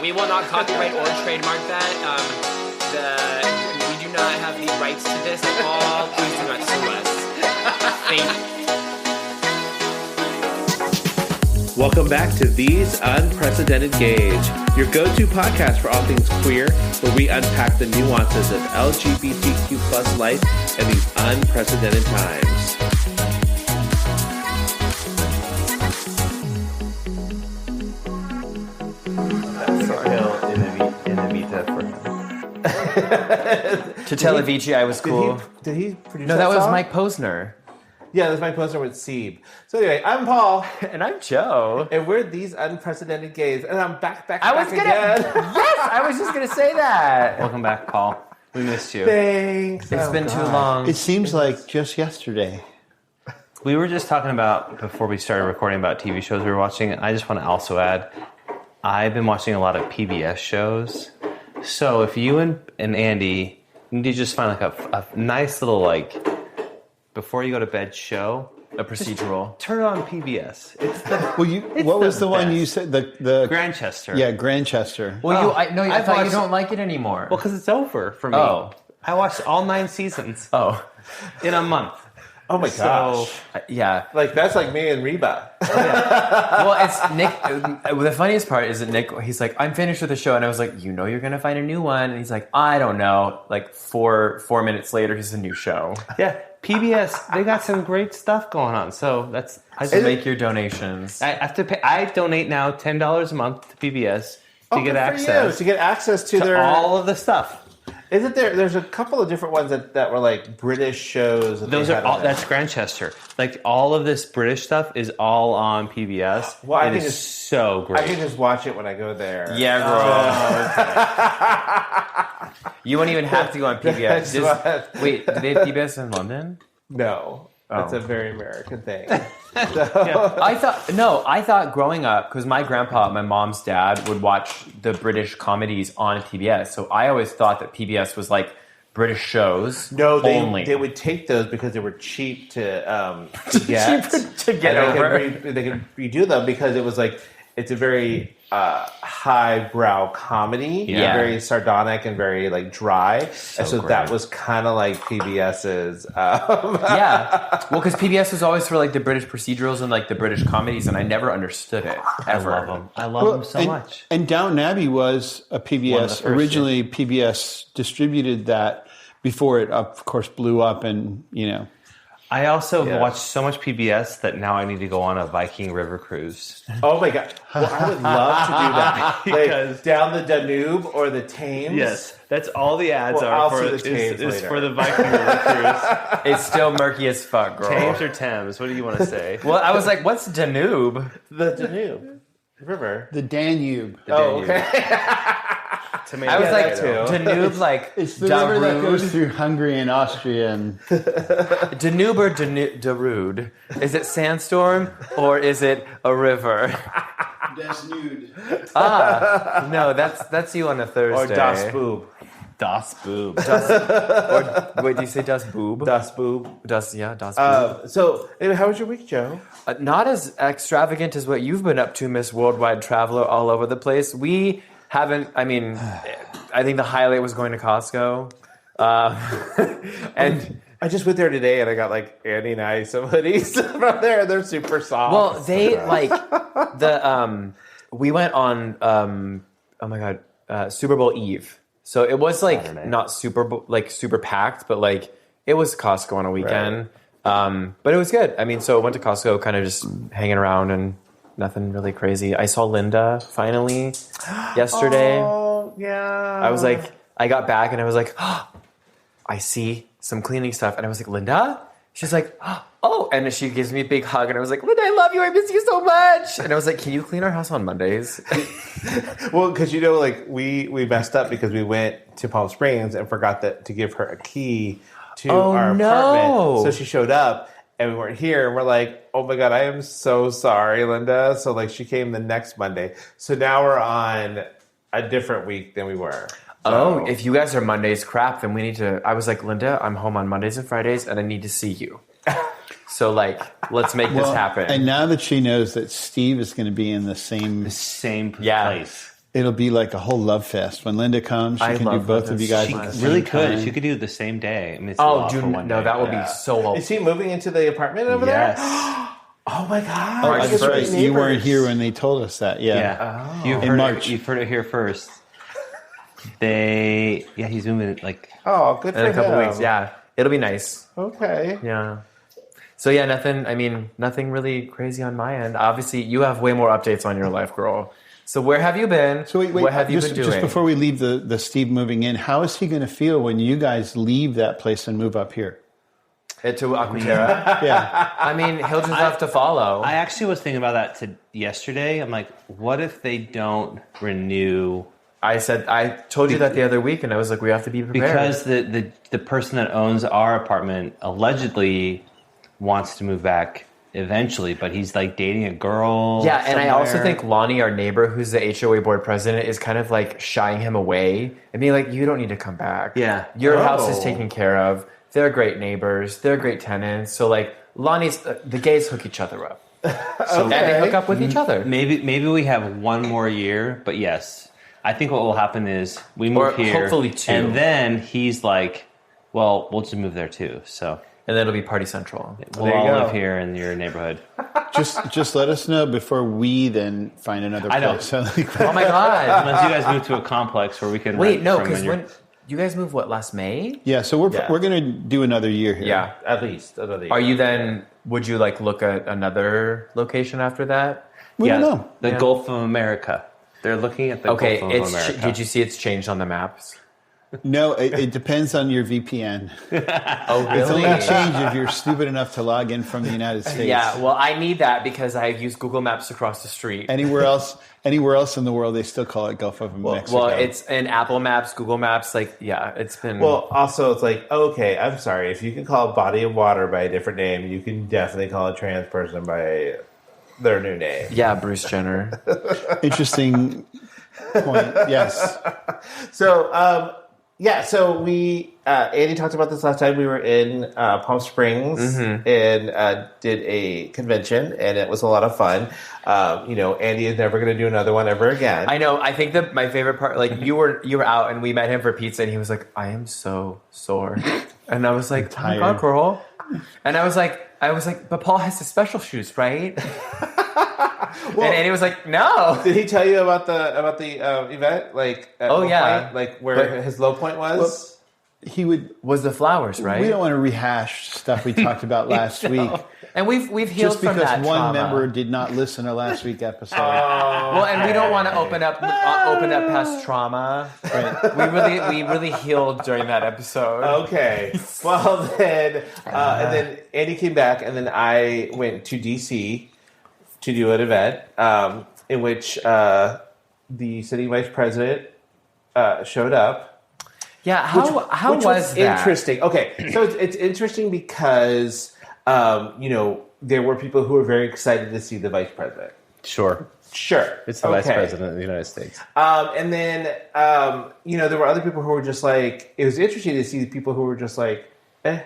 We will not copyright or trademark that. We do not have the rights to this at all. Please do not sue us. Thank you. Welcome back to These Unprecedented Gays, your go-to podcast for all things queer, where we unpack the nuances of LGBTQ plus life in these unprecedented times. To tell Avicii I was cool. Did he produce No, that was song? Mike Posner. Yeah, that's Mike Posner with Sieb. So anyway, I'm Paul. And I'm Joe. And we're These Unprecedented Gays. And I'm back again. Yes, I was just gonna say that. Welcome back, Paul. We missed you. Thanks. It's been too long. It seems like just yesterday. We were just talking about, before we started recording, about TV shows we were watching. I just want to also add, I've been watching a lot of PBS shows. So if you and Andy need to just find like a nice little, like, before you go to bed show, A procedural. turn it on PBS. It's the What was the one best. you said? The Grantchester. Yeah, Grantchester. Well, I thought you watched- don't like it anymore. Well, because it's over for me. Oh. I watched all 9 seasons Oh. in a month. Oh my gosh. Yeah. Like, that's like me and Reba. Well, it's Nick. The funniest part is that Nick, he's like, I'm finished with the show. And I was like, you know you're going to find a new one. And he's like, I don't know. Like 4 minutes later, he's a new show. Yeah, PBS, they got some great stuff going on. So that's... So make your donations. I have to pay. I donate now $10 a month to PBS to get access To get access to their... all of the stuff. Isn't there... There's a couple of different ones that were like British shows. Those are all. That's Grantchester. Like all of this British stuff is all on PBS. Well, I it think is it's- so great. I can just watch it when I go there. Yeah, bro. You won't even have to go on PBS. Wait, do they have PBS in London? No. That's Oh. a very American thing. I thought growing up, because my grandpa, my mom's dad, would watch the British comedies on PBS. So I always thought that PBS was like British shows. No, only. they would take those because they were cheap to get. to get over. They could redo them because it was like, it's a very highbrow comedy, Yeah. very sardonic and very like dry, and so great. that was kind of like PBS's. Yeah. Well, because PBS was always for like the British procedurals and like the British comedies, and I never understood it. Ever. I love them. I love them so much. And Downton Abbey was a One of the PBS. first, Originally, PBS distributed that before it, of course, blew up and, I also watched so much PBS that now I need to go on a Viking river cruise. Oh my god! Well, I would love to do that. Because- Like down the Danube or the Thames. That's all the ads Well, are I'll for. see the Thames Is later. for the Viking river cruise. It's still murky as fuck, girl. Thames or Thames? What do you want to say? Well, I was like, what's Danube? The Danube River. the Danube. Oh, okay. Tomato. I was like, that too. Danube, like, It's the river that goes Darude. through Hungary and Austria. And Danube or Darude? Is it sandstorm or is it a river? No, that's you on a Thursday. Or Das Boob. Das Boob. Or wait, do you say Das Boob? Das Boob. Das Boob. So, anyway, how was your week, Joe? Not as extravagant as what you've been up to, Miss Worldwide Traveler, all over the place. We haven't. I mean, I think the highlight was going to Costco, and. I just went there today and I got like Annie and I some hoodies from there. They're super soft. Well, they like the we went on oh my god, Super Bowl Eve. So it was like Saturday. not super packed, but like it was Costco on a weekend. But it was good. I mean, so I went to Costco kind of just hanging around and nothing really crazy. I saw Linda finally yesterday. Oh, yeah. I was like, I got back and I was like, oh, I see some cleaning stuff. And I was like, Linda? She's like, oh. And she gives me a big hug. And I was like, Linda, I love you. I miss you so much. And I was like, can you clean our house on Mondays? Well, because like we messed up because we went to Palm Springs and forgot to give her a key to our apartment. So she showed up and we weren't here. And we're like, oh my God, I am so sorry, Linda. So like she came the next Monday. So now we're on a different week than we were. Oh, if you guys are Mondays crap, then we need to. I was like, Linda, I'm home on Mondays and Fridays, and I need to see you. So, like, let's make this happen. And now that she knows that Steve is going to be in the same Same Yeah. place. It'll be like a whole love fest. When Linda comes, she can do both of you guys at the same Really time. could. She could do it the same day. I mean, it's a lot for one day. that would be so. Is he moving into the apartment over there? Oh my God! Oh, I that's guess we're right. You weren't neighbors. here when they told us that. Yeah. Yeah. In March. You've heard it here first. He's moving like Oh, good for In a couple him. weeks, yeah, it'll be nice. Okay. Yeah. So yeah, nothing really crazy on my end. Obviously, you have way more updates on your life, girl. So where have you been? So wait, what have you just, been doing? Just before we leave the Steve moving in, how is he going to feel when you guys leave that place and move up here? To Aquaterra? Yeah. I mean, he'll just have to follow. I actually was thinking about that yesterday. I'm like, what if they don't renew? I told you that the other week, and I was like, we have to be prepared. Because the person that owns our apartment allegedly wants to move back eventually, but he's like dating a girl. Yeah, and I also somewhere. think Lonnie, our neighbor, who's the HOA board president, is kind of like shying him away and being like, you don't need to come back. Yeah. Your house is taken care of. They're great neighbors. They're great tenants. So like the gays hook each other up. And they hook up with each other. Maybe we have one more year, but yes. I think what will happen is we move here. Hopefully 2. And then he's like, well, we'll just move there too. So And then it'll be Party Central. we'll all live here in your neighborhood. Just let us know before we then find another I know. place. So, Oh my God. Unless you guys move to a complex where we can Wait, rent no, from because your- when you guys moved, last May? yeah, so we're going to do another year here. Yeah. At least another year. Are you then, would you like look at another location after that? We don't know. The Gulf of America. They're looking at the Gulf of America. Did you see it's changed on the maps? No, it depends on your VPN. Oh, really? It's only a change if you're stupid enough to log in from the United States. Yeah, well, I need that because I use Google Maps across the street. Anywhere else in the world, they still call it Gulf of Mexico. Well, it's in Apple Maps, Google Maps, it's been... Well, also, it's like, okay, I'm sorry. If you can call a body of water by a different name, you can definitely call a trans person by their new name. Yeah, Bruce Jenner. Interesting point. Yes. So, so we, Andy talked about this last time. We were in Palm Springs and did a convention, and it was a lot of fun. Andy is never going to do another one ever again. I know. I think that my favorite part, like you were out and we met him for pizza, and he was like, "I am so sore," and I was like, "Oh my God, girl," and I was like, "But Paul has his special shoes, right?" And Andy was like, "No." Did he tell you about the event? Like, at Oh, one yeah. point, like where his low point was. He would. Was the flowers, right? We don't want to rehash stuff we talked about last week. And we've healed Just from because that one trauma. member did not listen to last week's episode. Well, and we don't want to open up past trauma. Right. We really healed during that episode. Okay. Well, then, and then Andy came back, and then I went to DC to do an event in which the sitting vice president showed up. Yeah, how which was that? interesting? Okay, so it's interesting because there were people who were very excited to see the vice president. Sure. Sure, It's the Vice President of the United States. and then there were other people who were just like, it was interesting to see people who were just like, eh.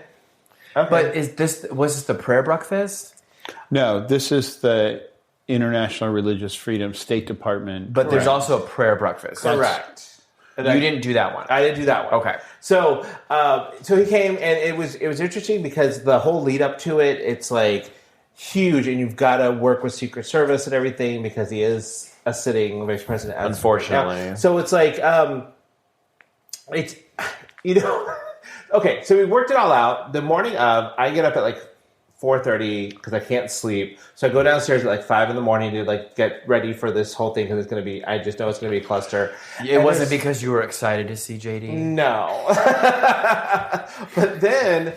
Okay. But was this the prayer breakfast? No, this is the International Religious Freedom State Department. But there's also a prayer breakfast. correct. And You didn't do that one. I didn't do that one. Okay. So he came, and it was interesting because the whole lead up to it, it's like huge, and you've got to work with Secret Service and everything because he is a sitting vice president. Unfortunately. Yeah. So it's like it's okay. So we worked it all out. The morning of, I get up at like 4:30 because I can't sleep. So I go downstairs at like 5 a.m. to like get ready for this whole thing because it's going to be. I just know it's going to be a cluster. It wasn't because you were excited to see JD. No. But then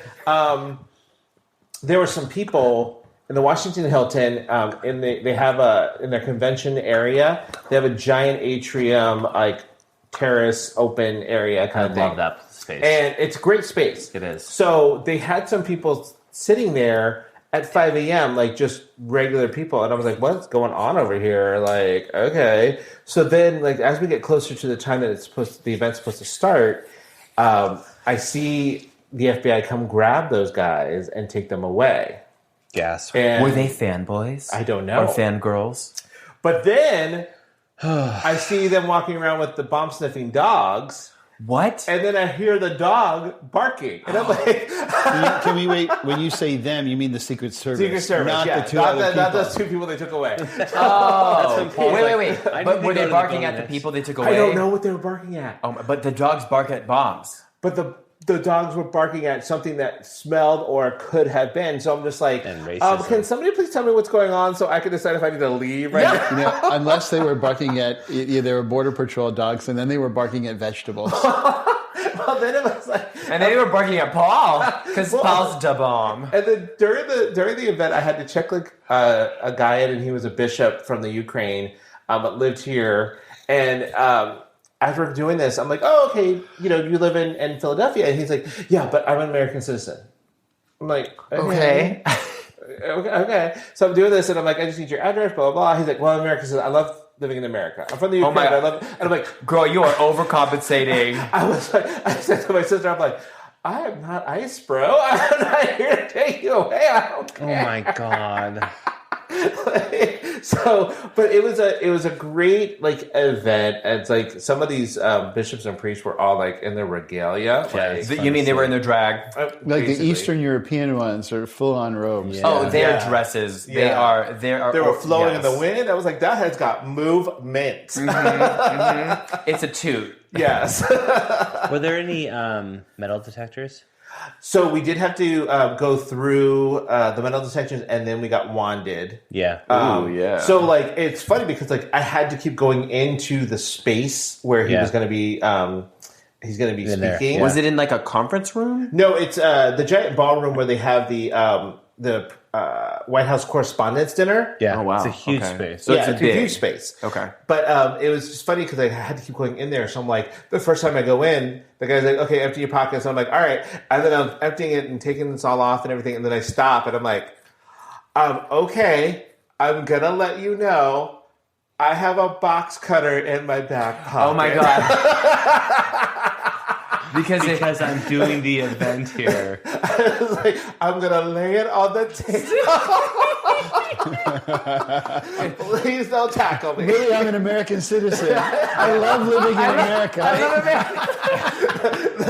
there were some people in the Washington Hilton. They have in their convention area. They have a giant atrium, like terrace, open area kind of thing. I love that space. And it's a great space. It is. So they had some people sitting there at 5 a.m., like just regular people. And I was like, what's going on over here? Like, okay. So then, like, as we get closer to the time that the event's supposed to start, I see the FBI come grab those guys and take them away. Gas. And Were they fanboys? I don't know. Or fangirls? But then I see them walking around with the bomb sniffing dogs. What? And then I hear the dog barking. And I'm like... Can we wait? When you say them, you mean the Secret Service. Secret Service, not yeah. the two other people. Not those two people they took away. Oh, wait. I But need were to they go to the barking at the bonus. people they took away? I don't know what they were barking at. Oh, but the dogs bark at bombs. But the dogs were barking at something that smelled or could have been. So I'm just like, And racism. can somebody please tell me what's going on so I can decide if I need to leave right now? You know, unless they were barking at, they were Border Patrol dogs, and then they were barking at vegetables. Well, then it was like... And they were barking at Paul, because Paul's da bomb. And then during the event, I had to check like a guy in, and he was a bishop from the Ukraine, but lived here. And after doing this, I'm like, oh, okay, you live in Philadelphia. And he's like, yeah, but I'm an American citizen. I'm like, Okay. Okay. So I'm doing this, and I'm like, I just need your address, blah, blah, blah. He's like, well, I'm American citizen. I love living in America. I'm from the Ukraine. my God. I love it. And I'm like, Girl, you are overcompensating. I said to my sister, I'm like, I am not ICE, bro. I'm not here to take you away. I don't care. Oh my God. But it was a great like event. And it's like some of these bishops and priests were all like in their regalia. Yeah, You mean they were in their drag? Like basically. the Eastern European ones are full on robes. Yeah. Oh, their Yeah. dresses. They Yeah. are. They were flowing in the wind. I was like, that has got movement. It's a toot. Yes. Were there any metal detectors? So we did have to go through the metal detectors, and then we got wanded. Yeah. yeah. So like it's funny because like I had to keep going into the space where he was going to be. He's going to be In there, speaking. yeah. Was it in like a conference room? No, it's the giant ballroom where they have the White House Correspondents' Dinner. Yeah. Oh, wow. It's a huge Okay. space. So Yeah, it's a big huge space. Okay. But it was just funny because I had to keep going in there. So I'm like, the first time I go in, the guy's like, okay, empty your pockets. So I'm like, all right. And then I'm emptying it and taking this all off and everything. And then I stop and I'm like, okay, I'm going to let you know I have a box cutter in my back pocket. Oh my God. Because I'm doing the event here. I was like, I'm going to lay it on the table. Please don't tackle me. Really, I'm an American citizen. I love living in America.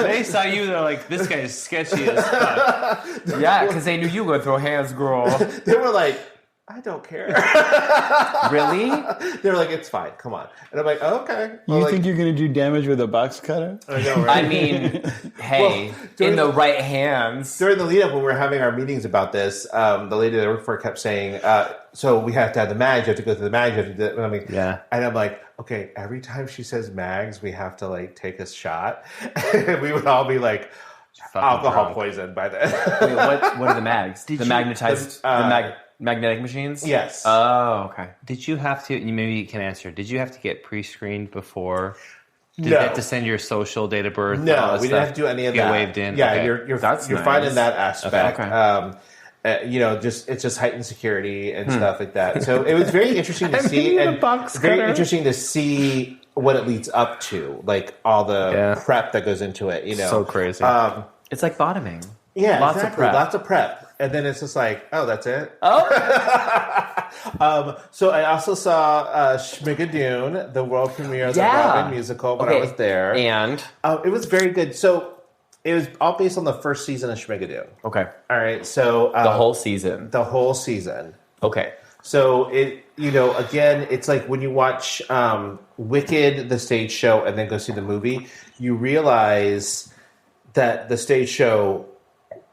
They saw you, they're like, this guy is sketchy as fuck. Yeah, because they knew you were going to throw hands, girl. They were like, I don't care. Really? They were like, it's fine. Come on. And I'm like, oh, okay. You Well, think you're going to do damage with a box cutter? I know, right? I mean, hey, during in the the- right hands. During the lead up when we were having our meetings about this, the lady that I worked for kept saying, so we have to have the mags, you have to go through the mags, you have to do and I'm like, Yeah. And I'm like, okay, every time she says mags, we have to like take a shot. And we would all be like Fucking alcohol drunk. poisoned by then. Wait, what are the mags? The magnetized, magnetic machines? Yes. Oh, okay. Did you have to, maybe you can answer, did you have to get pre-screened before? Did No. you have to send your social, date of birth? all No, that we didn't stuff? have to do any of Get that. waved in? Yeah, Okay. you're That's fine in nice. that aspect. Okay. It's just heightened security and stuff like that. So it was very interesting to see, need a and box very cutter. interesting to see what it leads up to, like all the Yeah. prep that goes into it. You know, So crazy. It's like bottoming. yeah, Lots of exactly. prep. Lots of prep, and then it's just like, oh, that's it. Oh. So I also saw Schmigadoon, the world premiere of the Broadway musical, when I was there. And? It was very good. So it was all based on the first season of Schmigadoon. Okay. All right, so The whole season. the whole season. Okay. So it, again, it's like when you watch Wicked, the stage show, and then go see the movie, you realize that the stage show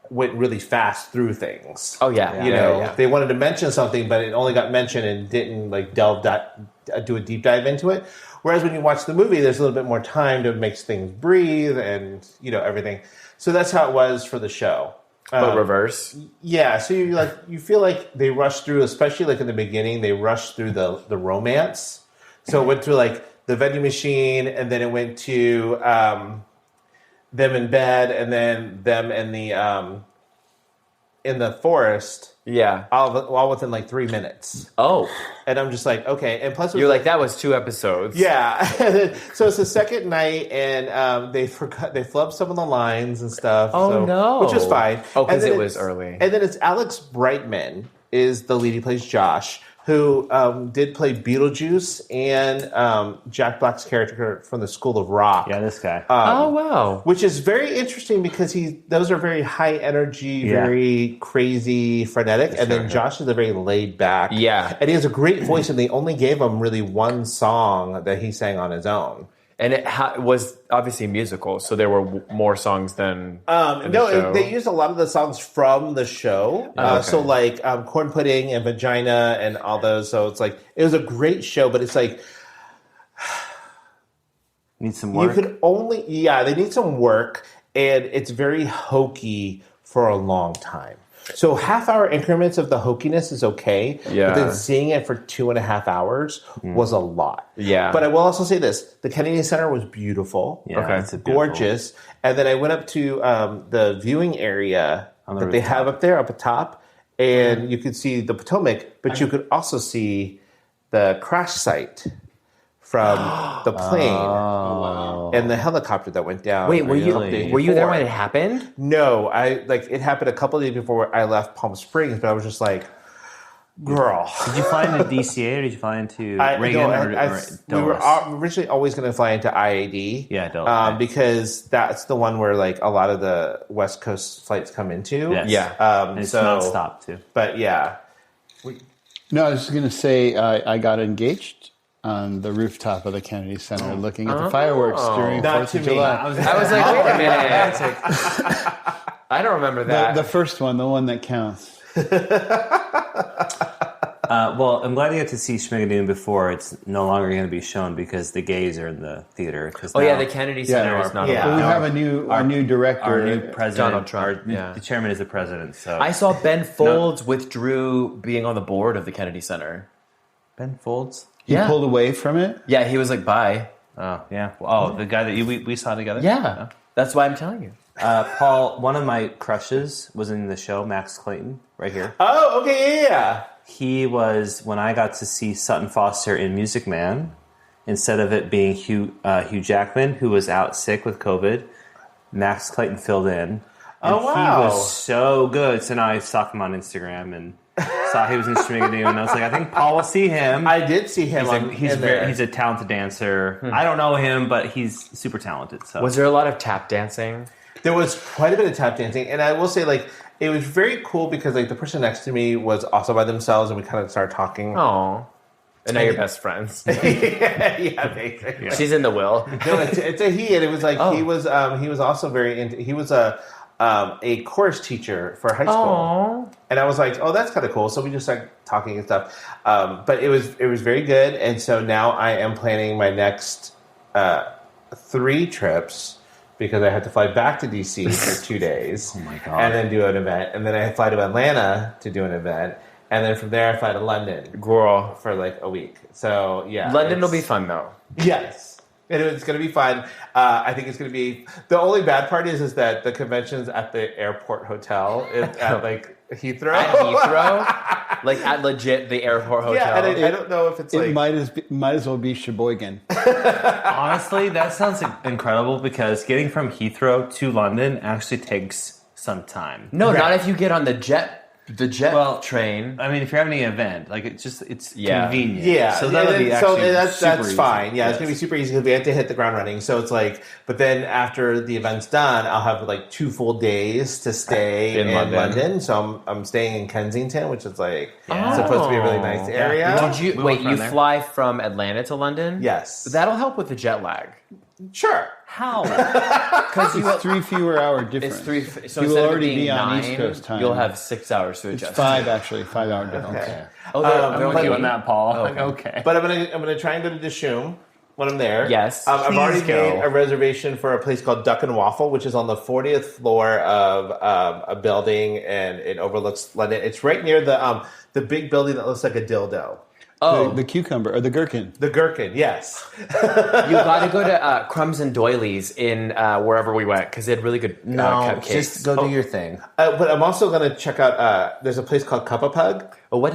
went really fast through things. Oh, yeah. Yeah. They wanted to mention something, but it only got mentioned and didn't like do a deep dive into it. Whereas when you watch the movie, there's a little bit more time to make things breathe and everything. So that's how it was for the show. But reverse. Yeah, so you feel like they rushed through, especially like in the beginning, they rushed through the romance. So it went through like the vending machine, and then it went to them in bed, and then them in the forest. Yeah. All within like 3 minutes. Oh. And I'm just like, okay. And plus, it was You're like, that was 2 episodes. yeah. So it's the second night, and they flubbed some of the lines and stuff. Oh, no. Which was fine. Oh, 'cause And then it was it's- early. And then it's Alex Brightman is the lead. He plays Josh, who did play Beetlejuice and Jack Black's character from the School of Rock. Yeah, this guy. Oh, wow. Which is very interesting because those are very high energy, very crazy, frenetic. And then Josh is a very laid back. Yeah. And he has a great voice, and they only gave him really one song that he sang on his own. And it was obviously a musical, so there were more songs than in the show. They used a lot of the songs from the show. So like Corn Pudding and Vagina and all those. So it's like, it was a great show, but it's like, Need some work. you could only, they need some work, and it's very hokey for a long time. So half-hour increments of the hokiness is okay, but then seeing it for 2.5 hours was a lot. Yeah. But I will also say this. The Kennedy Center was beautiful. Yeah, it's gorgeous. And then I went up to the viewing area that they have up there, up at top, and you could see the Potomac, but you could also see the crash site from the plane and the helicopter that went down. Wait, were you there when it happened? No, it happened a couple of days before I left Palm Springs, but I was just like, girl. Did you fly into DCA or did you fly into Reagan or Dulles? We were originally always going to fly into IAD. Yeah, Dulles. Because that's the one where like a lot of the West Coast flights come into. Yes. Yeah. And it's nonstop too. But yeah. No, I was going to say I got engaged on the rooftop of the Kennedy Center looking at the fireworks during Not 4th to of me. July. I was like, wait a minute. I don't remember that. The first one, the one that counts. Well, I'm glad you got to see Schmigadoon before it's no longer going to be shown because the gays are in the theater. The Kennedy Center is not. Yeah. Well, we have a new director. Our new president, Donald Trump, the chairman is the president. So I saw Ben Folds withdrew being on the board of the Kennedy Center. Ben Folds. He pulled away from it. Yeah, he was like, bye. Oh yeah. Oh, the guy that we saw together. Yeah, that's why I'm telling you. Paul, one of my crushes was in the show, Max Clayton, right here. Oh, okay, yeah. He was, when I got to see Sutton Foster in Music Man, instead of it being Hugh Jackman, who was out sick with COVID, Max Clayton filled in. And wow. He was so good. So now I stalked him on Instagram and saw he was in Schmigadoon, and I was like, I think Paul will see him. I did see him. He's a talented dancer. I don't know him, but he's super talented. So Was there a lot of tap dancing? There was quite a bit of tap dancing, and I will say, like, it was very cool because, like, the person next to me was also by themselves, and we kind of started talking. Oh, and now you're best friends. Yeah, basically. Yeah. She's in the will. No, it's a he, and it was like he was also very into. He was a chorus teacher for high school, and I was like, oh, that's kind of cool. So we just started talking and stuff. But it was very good, and so now I am planning my next 3 trips. Because I had to fly back to DC for 2 days. Oh my God. And then do an event. And then I fly to Atlanta to do an event. And then from there I fly to London. Girl. For like a week. So yeah. London will be fun though. Yes. It's going to be fun. I think it's going to be... The only bad part is that the convention's at the airport hotel. It's at like Heathrow. At Heathrow? Like at legit the airport hotel? Yeah, and I don't know if it's It might as well be Sheboygan. honestly, that sounds incredible because getting from Heathrow to London actually takes some time. No, not if you get on the jet train. I mean, if you're having an event, like it's convenient. Yeah, so that'll be actually that's easy. fine. Yeah, it's gonna be super easy because we have to hit the ground running. So it's like, but then after the event's done, I'll have like 2 full days to stay in London. So I'm staying in Kensington, which is like supposed to be a really nice area. Did you You fly from Atlanta to London? Yes, that'll help with the jet lag. Sure. How? Because It's 3 fewer hour difference. It's 3. So you will instead of already being be on 9, East Coast time. You'll have 6 hours to It's adjust. 5 actually, 5 hour difference. Okay. I'm with you on that, Paul. Okay. But I'm gonna try and go to Dishoom when I'm there. Yes. I've already go. made a reservation for a place called Duck and Waffle, which is on the 40th floor of a building, and it overlooks London. It's right near the big building that looks like a dildo. Oh, The cucumber, or the gherkin. The Gherkin, yes. you got to go to Crumbs and Doilies in wherever we went because they had really good cupcakes. Just go do your thing. But I'm also going to check out, there's a place called Cup-a-Pug. Oh, what?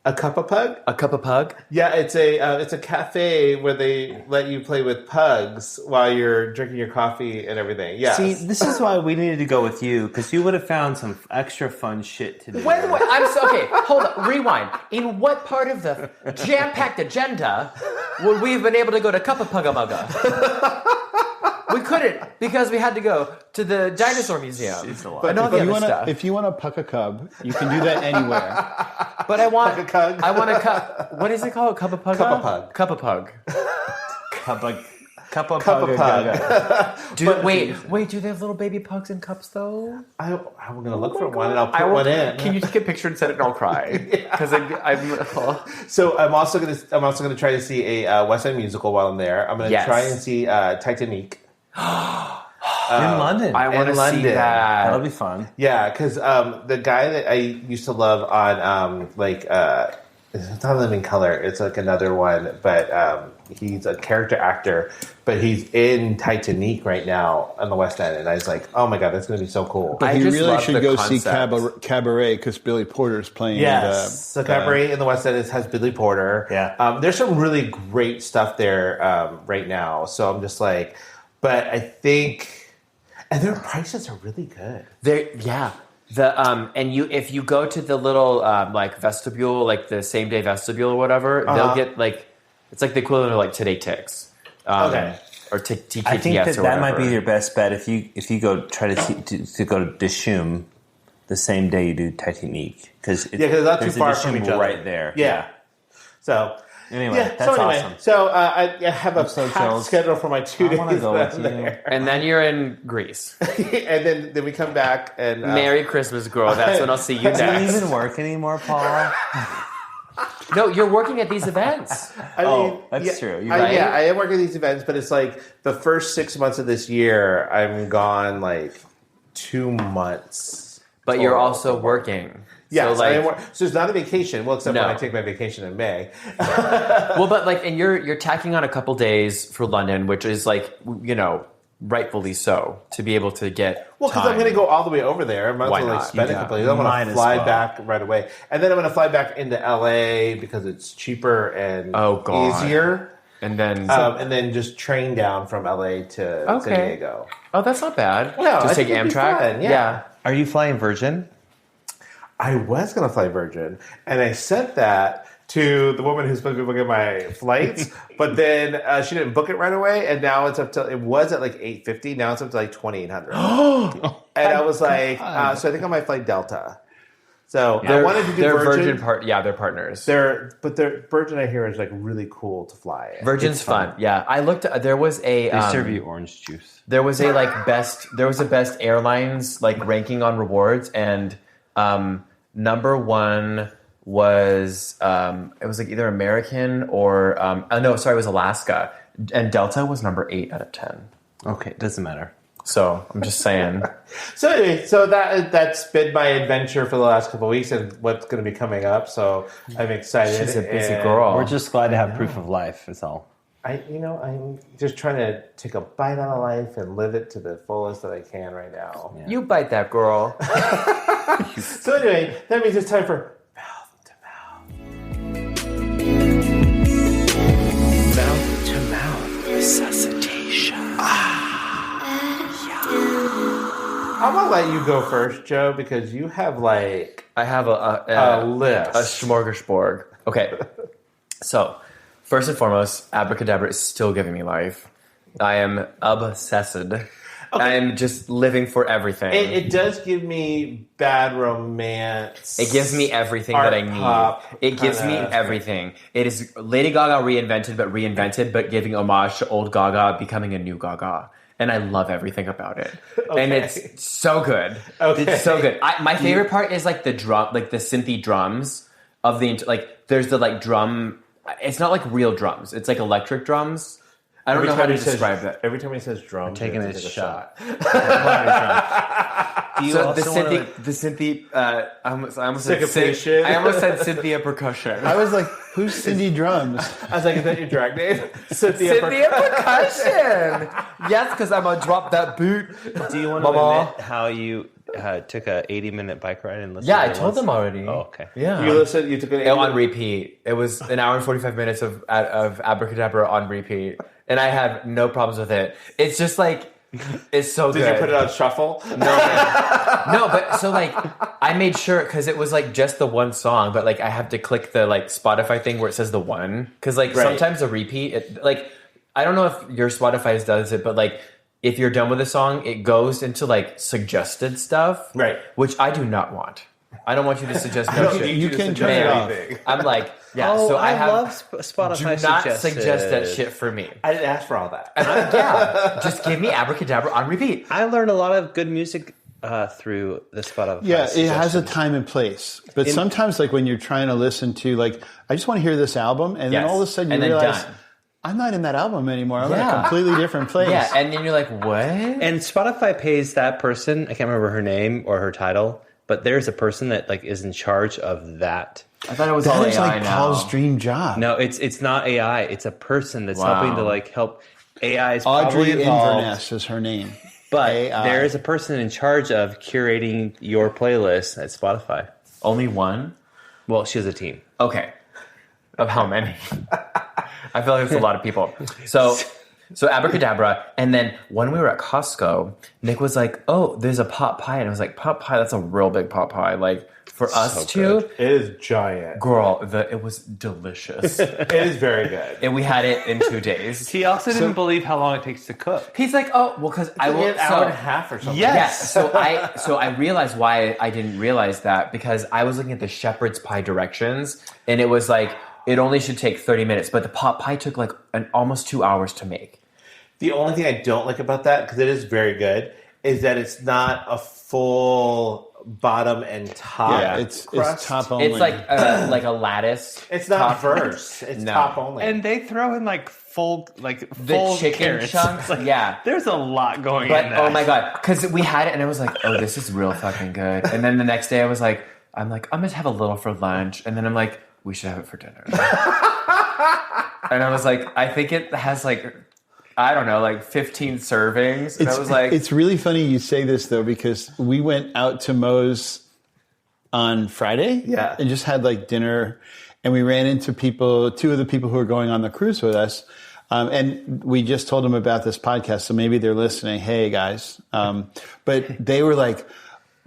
A cup of pug? A cup of pug? Yeah, it's a cafe where they let you play with pugs while you're drinking your coffee and everything. Yeah. See, this is why we needed to go with you, because you would have found some extra fun shit to do. Okay, hold on, rewind. In what part of the jam-packed agenda would we have been able to go to Cup of Pugga? We couldn't, because we had to go to the dinosaur museum. But if you want to puck a cub, you can do that anywhere. But I want a cug. I want a cup. What is it called? Cup of pug? Cup of pug. Cup of pug. Cup of pug. Wait. Do they have little baby pugs in cups though? I'm gonna look for one and I'll put one in. Can you take a picture and send it and I'll cry? Because So I'm also gonna try to see a West End musical while I'm there. I'm gonna try and see Titanic. In London. I want to see that. That'll be fun. Yeah, because the guy that I used to love on it's not Living Color, it's like another one, but he's a character actor, but he's in Titanic right now on the West End, and I was like, oh my god, that's going to be so cool. But you really should go see Cabaret because Billy Porter's playing. Yes, so Cabaret in the West End has Billy Porter. Yeah, there's some really great stuff there right now. So I'm just like, but I think. And their prices are really good. If you go to the little like vestibule, like the same day vestibule or whatever, they'll get like it's like the equivalent of like Today Tix, or TKTS. I think that that might be your best bet if you go try to go to Dishoom the same day you do Titanic because it's not too far from each other right there. Yeah. So. Anyway, that's awesome. So I have a packed schedule for my 2 days. I want to go with you. And then you're in Greece. And then we come back and... Merry Christmas, girl. That's when I'll see you next. Do you even work anymore, Paul? No, you're working at these events. That's true. You're right. I am working at these events, but it's like the first 6 months of this year, I'm gone like 2 months. But you're also working. Yeah, so it's not a vacation. Well, except when I take my vacation in May. Well, but like, and you're tacking on a couple days for London, which is like, rightfully so, to be able to get. Well, because I'm going to go all the way over there. I might as well spend a couple of days. I'm going to fly back right away, and then I'm going to fly back into LA because it's cheaper and easier. And then just train down from LA to San Diego. Oh, that's not bad. No, just take Amtrak. Yeah. Are you flying Virgin? I was going to fly Virgin, and I sent that to the woman who's supposed to be booking my flights, but then she didn't book it right away, and now it's up to, it was at like $850, now it's up to like $2,800. And I was like, so I think I might fly Delta. So I wanted to do Virgin. They're partners. But Virgin, I hear, is like really cool to fly. Virgin's fun. Yeah, I looked. There was a. They serve you orange juice. There was a best airlines like ranking on rewards, and number one was it was like either American or it was Alaska, and Delta was number 8 out of 10. Okay, it doesn't matter. So I'm just saying. So anyway, that's been my adventure for the last couple of weeks and what's going to be coming up. So I'm excited. She's a busy girl. We're just glad to have proof of life. That's all. I'm just trying to take a bite out of life and live it to the fullest that I can right now. Yeah. You bite that, girl. So anyway, that means it's time for mouth to mouth. Mouth to mouth resuscitation. I'm gonna let you go first, Joe, because you have I have a list, a smorgasbord. Okay, so first and foremost, Abracadabra is still giving me life. I am obsessed. Okay. I'm just living for everything. It does give me bad romance. It gives me everything that I need. It gives me everything. It is Lady Gaga reinvented, but giving homage to old Gaga, becoming a new Gaga. And I love everything about it. Okay. And it's so good. Okay. It's so good. My favorite part is like the drum, like the synthy drums of there's the drum. It's not like real drums. It's like electric drums. I don't know how to describe that. Every time he says drum, I'm taking a shot. So the synthy. I almost said Cynthia Percussion. I was like, who's Cindy Drums? I was like, is that your drag name? Cynthia Percussion. Yes, because I'm gonna drop that boot. Do you want to admit how you took a 80-minute bike ride and listened? Yeah, to I it told once? them already. Oh, okay. Yeah. You took an on repeat. It was an hour and 45 minutes of Abracadabra on repeat. And I have no problems with it. It's just like, it's so good. Did you put it on shuffle? No, but so like, I made sure, because it was like just the one song, but like I have to click the like Spotify thing where it says the one. Because like sometimes a repeat, like, I don't know if your Spotify does it, but like, if you're done with a song, it goes into like suggested stuff. Right. Which I do not want. I don't want you to suggest no shit. You can turn it off. I'm like, yeah, Oh, so I love have. Spotify. Do not suggest that shit for me. I didn't ask for all that. Yeah, just give me Abracadabra on repeat. I learned a lot of good music through the Spotify. Yeah, it has a time and place. But sometimes, like when you're trying to listen to, like, I just want to hear this album, and then all of a sudden you realize, I'm not in that album anymore. I'm in a completely different place. Yeah, and then you're like, what? And Spotify pays that person. I can't remember her name or her title, but there's a person that like is in charge of that. I thought it was all That is AI like now. Paul's dream job. No, it's not AI. It's a person that's helping to like help. AI is Audrey probably involved, Inverness is her name. but AI. there is a person in charge of curating your playlist at Spotify. Only one? Well, she has a team. Okay. Of how many? I feel like it's a lot of people. So Abracadabra, and then when we were at Costco, Nick was like, "Oh, there's a pot pie," and I was like, "Pot pie? That's a real big pot pie." Like for us two, It is giant. girl, it was delicious, It is very good. and we had it in 2 days. He also didn't believe how long it takes to cook. He's like, "Oh, well, because I will." An hour and a half or something. Yes. Yeah, so I realized why I didn't realize that, because I was looking at the shepherd's pie directions, and it was like it only should take 30 minutes, but the pot pie took like almost 2 hours to make. The only thing I don't like about that, because it is very good, is that it's not a full bottom and top. Yeah, it's crust. top only. It's like a lattice. It's not verse. It's top only. And they throw in like full The chicken carrots. chunks. Like, yeah. there's a lot going But in there. oh my god, because we had it and I was like, oh, this is real fucking good. And then the next day I was like, I'm gonna have a little for lunch, and then I'm like, we should have it for dinner. And I was like, I think it has like, I don't know, like 15 servings. And I was like, it's really funny you say this though, because we went out to Moe's on Friday, and just had like dinner, and we ran into two of the people who were going on the cruise with us, and we just told them about this podcast, so maybe they're listening. Hey guys, but they were like,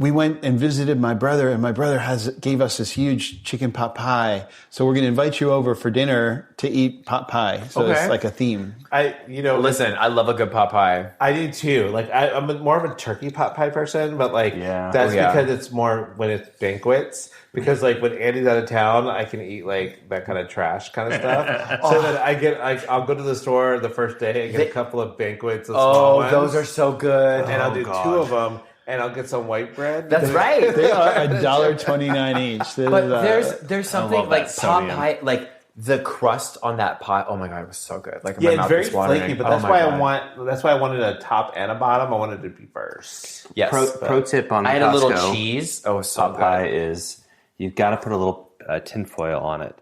we went and visited my brother, and my brother gave us this huge chicken pot pie. So we're going to invite you over for dinner to eat pot pie. So it's like a theme. listen, I love a good pot pie. I do too. Like I'm more of a turkey pot pie person, but like that's because it's more when it's banquets. Because like when Andy's out of town, I can eat like that kind of trash kind of stuff. So then I'll go to the store the first day and get a couple of banquets. Small ones, those are so good. and I'll do 2 of them. And I'll get some white bread. That's right. They are $1.29 each. But there's something love like that pot sodium. pie, like the crust on that pie. Oh my god, it was so good. Like Yeah, my it's mouth very is watering. flaky, but Oh that's my why God. that's why I wanted a top and a bottom. I wanted it to be verse. Yes. Pro tip on I had Costco a little cheese. Oh, so pot pie good. is you've got to put a little tin foil on it.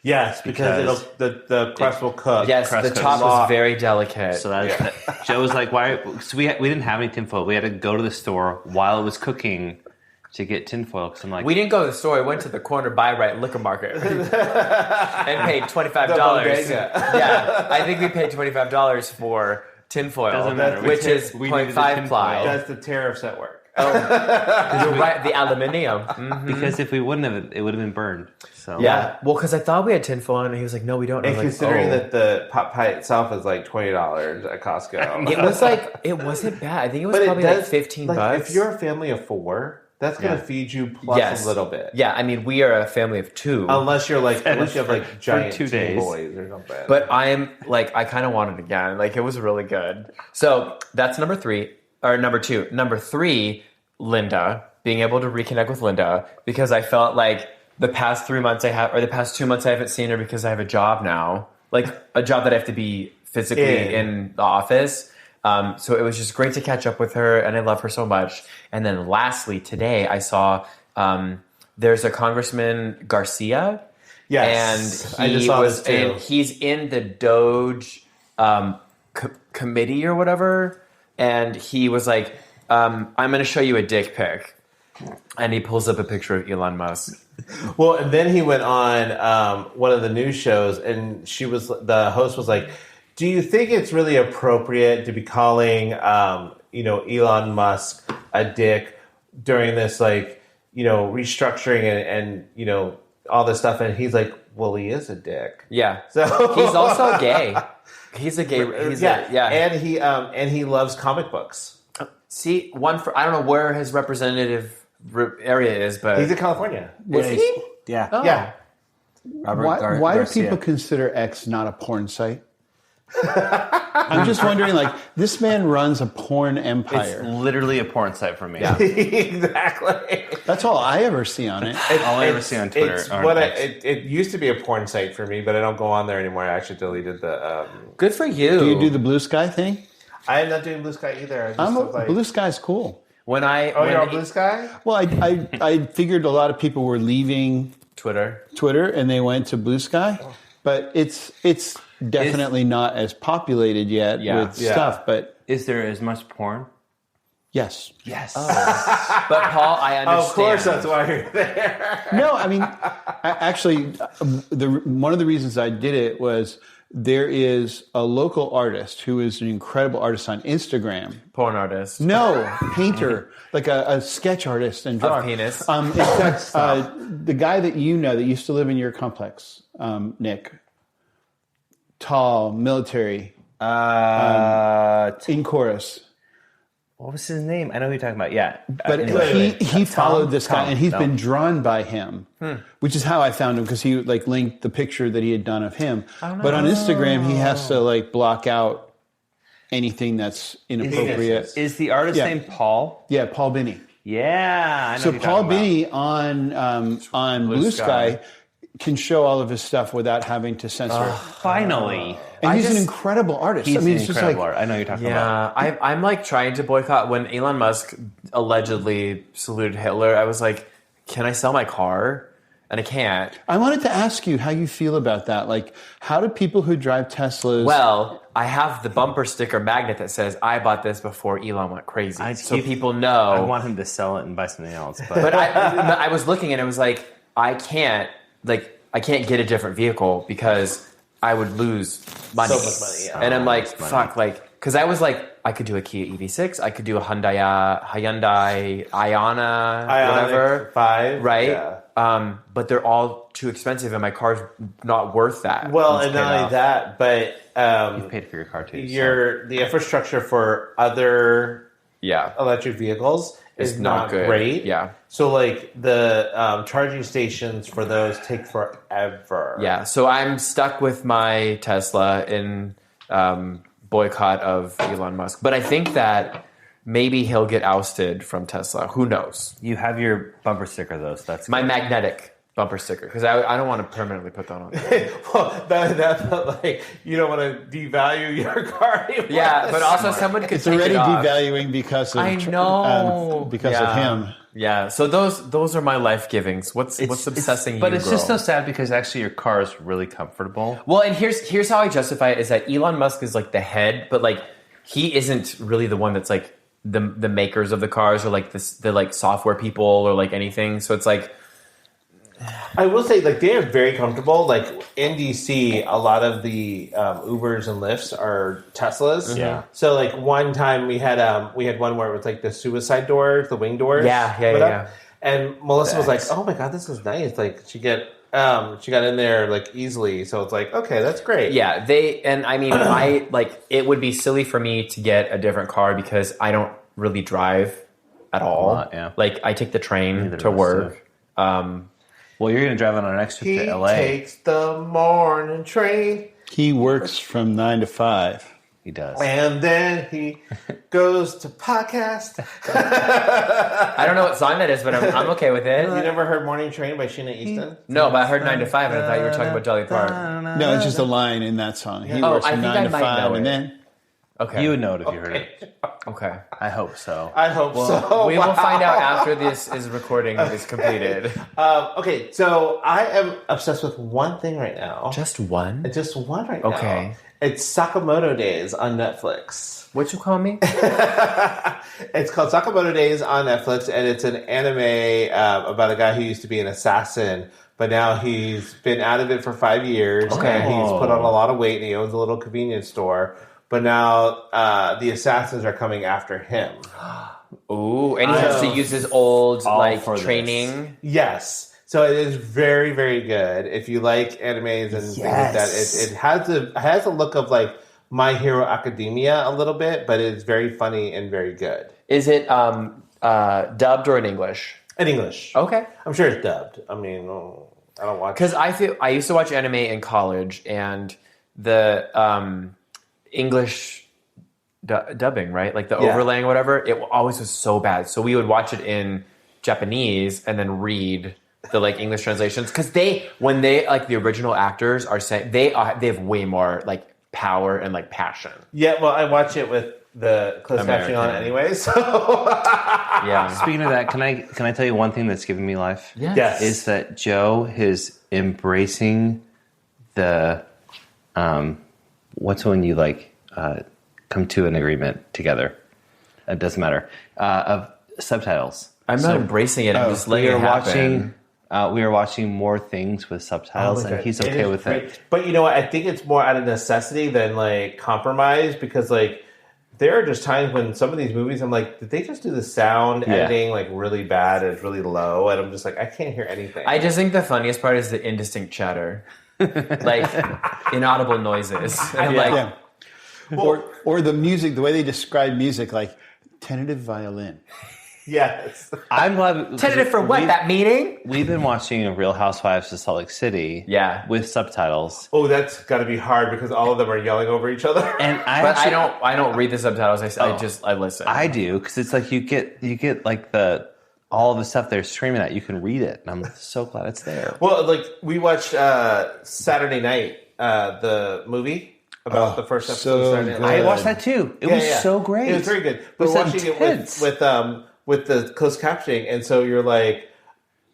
Yes, because the crust will cook. Yes, crust the goes top was long. very delicate. So that Joe was like, "Why?" So we didn't have any tinfoil. We had to go to the store while it was cooking to get tinfoil. Because I'm like, we didn't go to the store. We went to the corner buy right liquor market and paid $25. bodega. Yeah, I think we paid $25 for tinfoil, Doesn't matter. which is we needed the 0.5 tinfoil. ply. That's the tariffs at work. You're right, the aluminium. Mhm. because if we wouldn't have, it would have been burned. So Yeah, well, because I thought we had tinfoil, and he was like, "No, we don't." And I was considering like, that the pot pie itself is like $20 at Costco, it was like it wasn't bad. I think it was but probably it does, like 15 like, bucks. If you're a family of 4, that's going to feed you plus a little bit. Yeah, I mean, we are a family of 2. Unless you have like giant 2 teen days. boys or something. But I'm like, I kind of want it again. Like, it was really good. So that's number 3 or number 2. Number 3, Linda, being able to reconnect with Linda, because I felt like the past 3 months the past 2 months I haven't seen her because I have a job now, like a job that I have to be physically in the office. So it was just great to catch up with her, and I love her so much. And then lastly, today I saw there's a Congressman Garcia. yes, And I just saw this too. he's in the Doge committee or whatever. And he was like, I'm going to show you a dick pic. And he pulls up a picture of Elon Musk. Well, and then he went on one of the news shows, and the host was like, "Do you think it's really appropriate to be calling, Elon Musk a dick during this, restructuring and all this stuff?" And he's like, "Well, he is a dick." Yeah. So he's also gay. He's a gay. And he loves comic books. See, I don't know where his representative area is, but he's in California. Is he? Yeah. Oh. Yeah. Why do people consider X not a porn site? I'm just wondering, this man runs a porn empire. It's literally a porn site for me. Yeah. Exactly. That's all I ever see on it. All I ever see on Twitter. It used to be a porn site for me, but I don't go on there anymore. I actually deleted the... Good for you. Do you do the Blue Sky thing? I am not doing Blue Sky either. Blue Sky's cool. You're on Blue Sky? Well, I figured a lot of people were leaving Twitter, and they went to Blue Sky, but it's definitely not as populated yet with stuff. But is there as much porn? Yes. Oh. But Paul, I understand. Of course, that's why you're there. No, I mean, actually, one of the reasons I did it was there is a local artist who is an incredible artist on Instagram. Porn artist. No, painter, like a sketch artist and drawer. Of penis. In fact, the guy that that used to live in your complex, Nick, tall, military, in chorus. What was his name? I know who you're talking about. Yeah. But he followed this guy, and he's been drawn by him, which is how I found him, because he linked the picture that he had done of him. But on Instagram, he has to block out anything that's inappropriate. Is the artist named Paul? Yeah, Paul Binney. Yeah, I know. So Paul Binney on Blue Sky can show all of his stuff without having to censor. Finally. And he's an incredible artist. He's I mean, an incredible artist. I know you're talking about. Yeah, I'm trying to boycott. When Elon Musk allegedly saluted Hitler, I was like, can I sell my car? And I can't. I wanted to ask you how you feel about that. How do people who drive Teslas... Well, I have the bumper sticker magnet that says, I bought this before Elon went crazy. So people know. I want him to sell it and buy something else. But I was looking and it was like, I can't get a different vehicle because I would lose money. So much money, yeah. And I'm like, fuck, because I was like, I could do a Kia EV6, I could do a Hyundai Ioniq, whatever. 5. Right? Yeah. But they're all too expensive and my car's not worth that. Well, and not only that, but... You've paid for your car too. The infrastructure for other electric vehicles is not good. Great. Yeah. So the charging stations for those take forever. Yeah. So I'm stuck with my Tesla in boycott of Elon Musk. But I think that maybe he'll get ousted from Tesla. Who knows? You have your bumper sticker though, so that's my good. magnetic bumper sticker, because I don't want to permanently put that on. Well, that's you don't want to devalue your car anymore. Yeah, but also someone could It's take already it off. devaluing because of... I know. Because of him. Yeah, so those are my life givings. What's obsessing you, But it's just girl? so sad because actually your car is really comfortable. Well, and here's how I justify it, is that Elon Musk is the head, but he isn't really the one that's the makers of the cars, or the software people, or anything. So it's I will say, they are very comfortable. In DC, a lot of the Ubers and Lyfts are Teslas. Yeah. So one time we had one where it was the suicide doors, the wing doors. Yeah. And Melissa was like, "Oh my god, this is nice." She got in there easily. So it's okay, that's great. Yeah, it would be silly for me to get a different car because I don't really drive at all. Yeah. I take the train to work. Well, you're going to drive on our next trip to LA. He takes the morning train. He works from 9 to 5. He does. And then he goes to podcast. I don't know what song that is, but I'm okay with it. You never heard Morning Train by Sheena Easton? No, but I heard 9 to 5 and I thought you were talking about Dolly Parton. No, it's just a line in that song. He works I from think 9 I to might 5, know and it. then... Okay. You would know it if you heard it. Okay. I hope so. I hope so. We will find out after this recording is completed. Okay, so I am obsessed with one thing right now. Just one? Just one right now. Okay. It's Sakamoto Days on Netflix. What'd you call me? It's called Sakamoto Days on Netflix, and it's an anime about a guy who used to be an assassin, but now he's been out of it for 5 years, and he's put on a lot of weight, and he owns a little convenience store. But now the assassins are coming after him. Ooh, and he has to use his old training. This. Yes. So it is very, very good. If you like animes and things like that, it has a look of like My Hero Academia a little bit, but it's very funny and very good. Is it dubbed or in English? In English. Okay. I'm sure it's dubbed. I mean, I don't watch. Because I used to watch anime in college, and the English dubbing, right? Like the overlaying or whatever, it always was so bad. So we would watch it in Japanese and then read the like English translations. Because when the original actors are saying, they have way more like power and like passion. Yeah, well, I watch it with the closed captioning on anyway, so yeah. Speaking of that, can I tell you one thing that's given me life? Yes. Is that Joe is embracing the what's when you like come to an agreement together? It doesn't matter. Of subtitles. I'm not embracing it. I'm just letting it happen. We are watching more things with subtitles, and he's okay with it. But you know what? I think it's more out of necessity than like compromise, because like there are just times when some of these movies, I'm like, did they just do the sound editing like really bad and it's really low? And I'm just like, I can't hear anything. I just think the funniest part is the indistinct chatter. Like inaudible noises. And or the music, the way they describe music, like tentative violin. Yes. I'm glad. Tentative for what? That meeting? We've been watching Real Housewives of Salt Lake City. Yeah. With subtitles. Oh, that's got to be hard because all of them are yelling over each other. And I don't read the subtitles. I listen. I do, because it's like you get like all of the stuff they're screaming at. You can read it, and I'm so glad it's there. Well, like we watched Saturday Night, the movie. About the first episode of Saturday Night. I watched that too. It was so great. It was very good. But watching it with the closed captioning, and so you're like,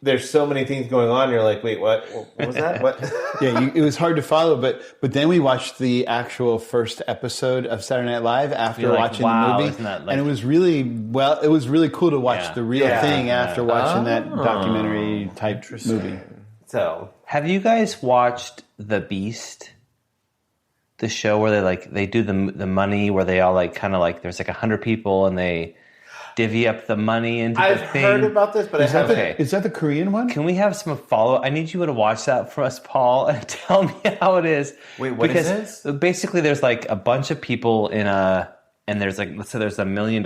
there's so many things going on. You're like, wait, what was that? What? It was hard to follow. But then we watched the actual first episode of Saturday Night Live after watching the movie, and it was really cool to watch the real thing after watching that documentary type movie. So, have you guys watched The Beast? The show where they do the money, where they all like kind of like there's like 100 people and they divvy up the money into the thing. I've heard about this, but I haven't. Is that the Korean one? Can we have some follow? I need you to watch that for us, Paul, and tell me how it is. Wait, what is this? Basically, there's like a bunch of people and there's like, let's say there's $1 million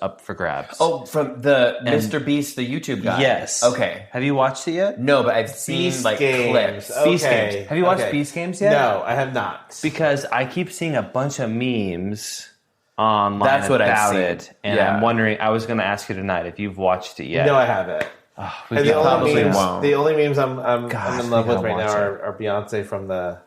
up for grabs. Oh, from the Mr. Beast, the YouTube guy. Yes. Okay. Have you watched it yet? No, but I've seen Beast like Games. clips. Okay. Beast Games. Have you watched Beast Games yet? No, I have not. Because I keep seeing a bunch of memes online That's what I've about seen. it, and I'm wondering. I was going to ask you tonight if you've watched it yet. No, I haven't. We And the probably only won't. the only memes I'm Gosh, in love we with gotta right now watch are Beyonce from the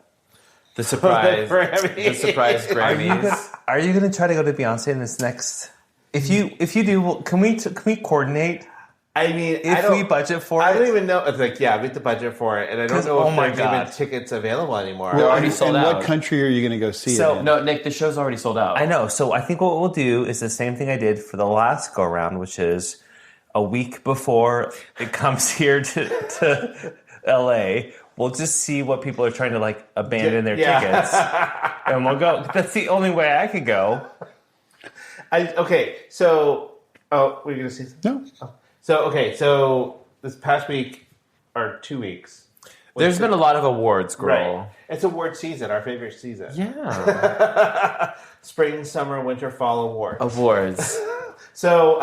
surprise, Grammy. the surprise Grammys. Are you going to try to go to Beyonce in this next? If you do, can we coordinate? I mean, If we budget for it, I don't even know. It's like, yeah, we have to budget for it, and I don't know if there's even tickets available anymore. They're already sold out. What country are you going to go see it in? No, Nick, the show's already sold out. I know. So I think what we'll do is the same thing I did for the last go round, which is a week before it comes here to LA. We'll just see what people are trying to like abandon their tickets, and we'll go. That's the only way I could go. So were you going to say something? No. So this past week, or 2 weeks. There's been a lot of awards, girl. Right. It's award season, our favorite season. Yeah. Spring, summer, winter, fall awards. Awards. So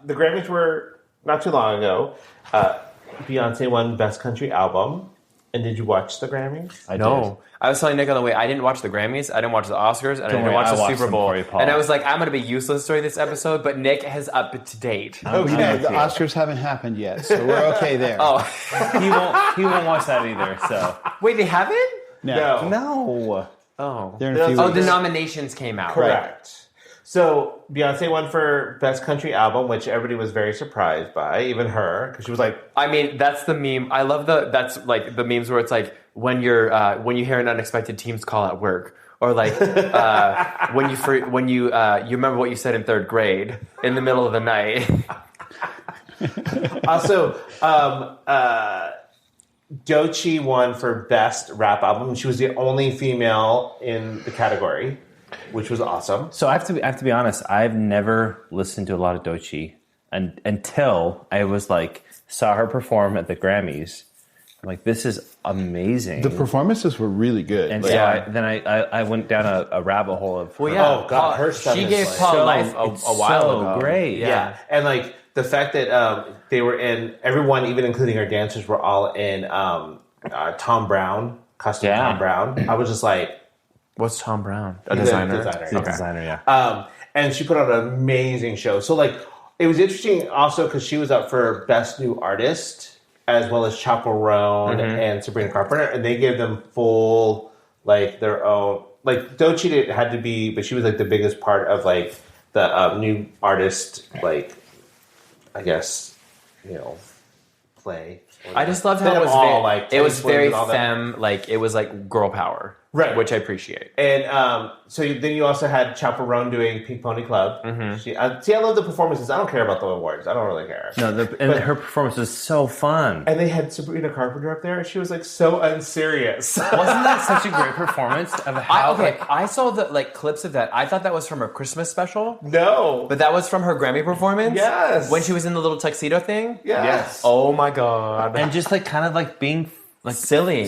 the Grammys were not too long ago. Beyonce won Best Country Album. And did you watch the Grammys? I know. I was telling Nick on the way, I didn't watch the Grammys, I didn't watch the Oscars, and I didn't watch the Super Bowl. And I was like, I'm going to be useless during this episode, but Nick has up to date. Okay, the Oscars haven't happened yet, so we're okay there. He won't watch that either. So wait, they haven't? No. no. Oh. They're in a few Oh, weeks. the nominations came out. Correct. So Beyonce won for Best Country Album, which everybody was very surprised by, even her, because she was like, I mean, that's the meme. I love that's like the memes where it's like when you hear an unexpected Teams call at work, or like when you remember what you said in third grade in the middle of the night. Also, Doechii won for Best Rap Album. She was the only female in the category, which was awesome. So I have to be honest. I've never listened to a lot of Doechii until I was like saw her perform at the Grammys. I'm like, this is amazing. The performances were really good. And Like, so I went down a rabbit hole of. Well, yeah. Oh, God, her stuff She is gave like- Paul So- life a it's while so ago. great. Yeah. And like the fact that they were in, everyone, even including our dancers, were all in Tom Brown, costume Yeah. Tom Brown. I was just like, What's Tom Brown? A he's designer. designer. He's a Okay. designer, yeah. And she put on an amazing show. So like, it was interesting also because she was up for Best New Artist, as well as Chaperone and Sabrina Carpenter, and they gave them full, like, their own, like, Doechii had to be, but she was like the biggest part of like the new artist, like, I guess, play. I just loved how They it was have all, very, like, it was Teddy Swims very and all that. femme, like it was like girl power, Right. Which I appreciate. And then you also had Chaperone doing Pink Pony Club. I love the performances. I don't care about the awards. I don't really care. No, her performance was so fun. And they had Sabrina Carpenter up there, and she was like so unserious. Wasn't that such a great performance of how? I saw the like clips of that. I thought that was from her Christmas special, No. but that was from her Grammy performance. Yes. When she was in the little tuxedo thing. Yes. Oh my god. and just like kind of like being like silly.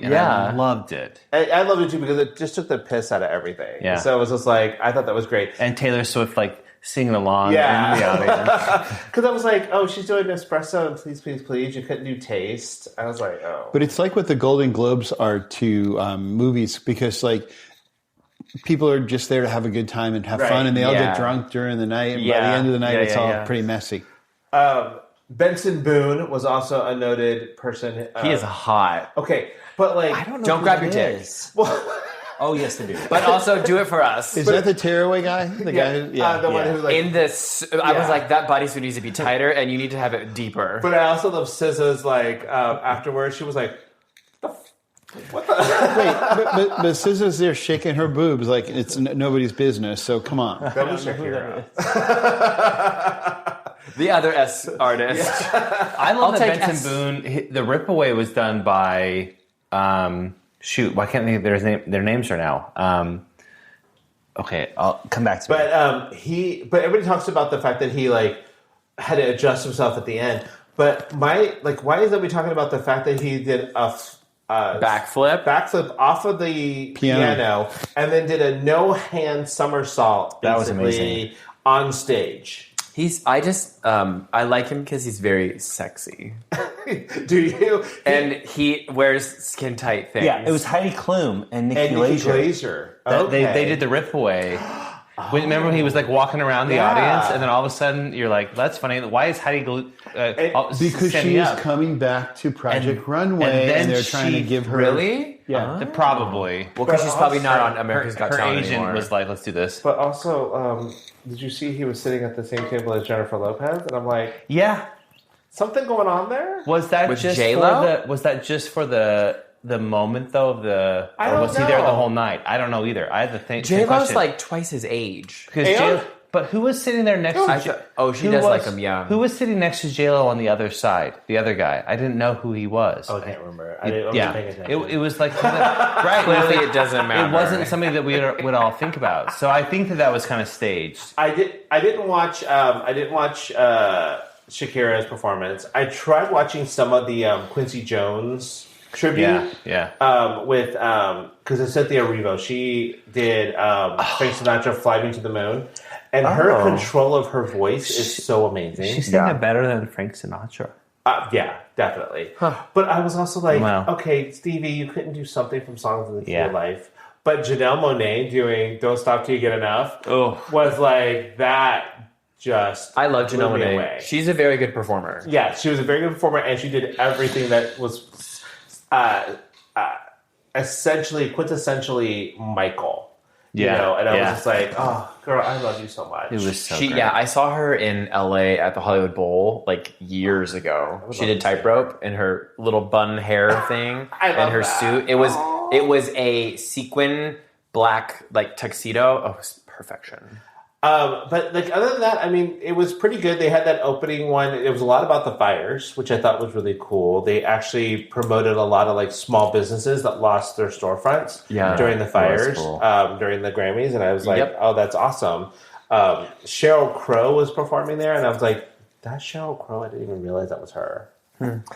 and Yeah. I loved it. I loved it too because it just took the piss out of everything. Yeah. So it was just like, I thought that was great. And Taylor Swift like singing along. Yeah. in the audience. Because I was like, oh, she's doing espresso and please, please, please. You couldn't do taste. I was like, oh. But it's like what the Golden Globes are to movies, because like people are just there to have a good time and have Right. fun, and they all Yeah. get drunk during the night. And by Yeah. the end of the night, Yeah, it's yeah, all yeah. pretty messy. Benson Boone was also a noted person. He is hot. Okay, but like, Don't grab your dick. Oh, yes, they do. But also do it for us. Is that the tearaway guy? The guy who, the one who like. In this, I was Yeah. like, that bodysuit needs to be tighter, and you need to have it deeper. But I also love SZA's like afterwards. She was like, "What the?" Wait, but SZA's there shaking her boobs like it's nobody's business. So come on. That was Shakira. The other S artist. I love I'll that take Benson S. Boone. The Ripaway was done by. Shoot, why can't I think of their names right now? Okay, I'll come back to it. But everybody talks about the fact that he like had to adjust himself at the end. But why is that we talking about the fact that he did a backflip off of the piano and then did a no hand somersault? That was basically, amazing. on stage. I like him because he's very sexy. Do you? And he wears skin tight things. Yeah, it was Heidi Klum and Nikki And Nikki Glaser. Glaser. They did the Ripaway. Remember when he was like walking around the Yeah. audience, and then all of a sudden you're like, "That's funny. Why is Heidi Because standing she's up?" coming back to Project And Runway, then and they're trying to she- give her Really? Yeah. Probably. Well, because But she's probably not also- on America's Got Her Talent agent anymore. was like, "Let's do this." But also, did you see he was sitting at the same table as Jennifer Lopez? And I'm like, Yeah. something going on there? Was that With just J-Lo? was that just for the moment though of the? I or don't was he there the know. whole night? I don't know either. I had the thing. J Lo's like twice his age. But who was sitting there next to? She who does was- like him young. Who was sitting next to J-Lo on the other side? The other guy. I didn't know who he was. I can't remember. I didn't Yeah, paying attention. it was like something, right. Clearly, it doesn't matter. It wasn't something that we would all think about. So I think that was kind of staged. I didn't watch Shakira's performance. I tried watching some of the Quincy Jones tribute. With because Cynthia Erivo, she did Frank Sinatra "Fly Me to the Moon," and her control of her voice is so amazing. She sang it better than Frank Sinatra. Yeah, definitely. But I was also like, Wow. okay, Stevie, you couldn't do something from Songs of the Key Yeah. of Life. But Janelle Monáe doing "Don't Stop Till You Get Enough" Oh. was like that. Just I love Janelle blew me Monáe. away. She's a very good performer. Yeah, she was a very good performer, and she did everything that was quintessentially Michael. Yeah. You know, and I was just like, oh, girl, I love you so much. It was so great. Yeah, I saw her in LA at the Hollywood Bowl like years ago. She did tightrope in her little bun hair thing and her suit. It was a sequin black like tuxedo. Oh, it was perfection. But like other than that, I mean, it was pretty good. They had that opening one. It was a lot about the fires, which I thought was really cool. They actually promoted a lot of like small businesses that lost their storefronts during the fires, cool. During the Grammys, and I was like, oh, that's awesome. Sheryl Crow was performing there, and I was like, that's Sheryl Crow. I didn't even realize that was her.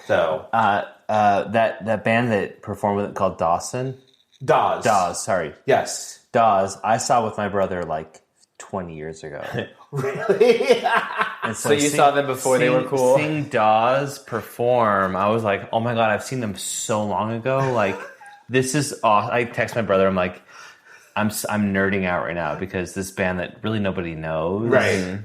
So that band that performed with it called Dawes. Sorry. Yes. Dawes. I saw with my brother like 20 years ago. Really? And so you saw them before they were cool? Seeing Dawes perform, I was like, oh my God, I've seen them so long ago. Like, this is awesome. I text my brother, I'm like, I'm nerding out right now because this band that really nobody knows. Right.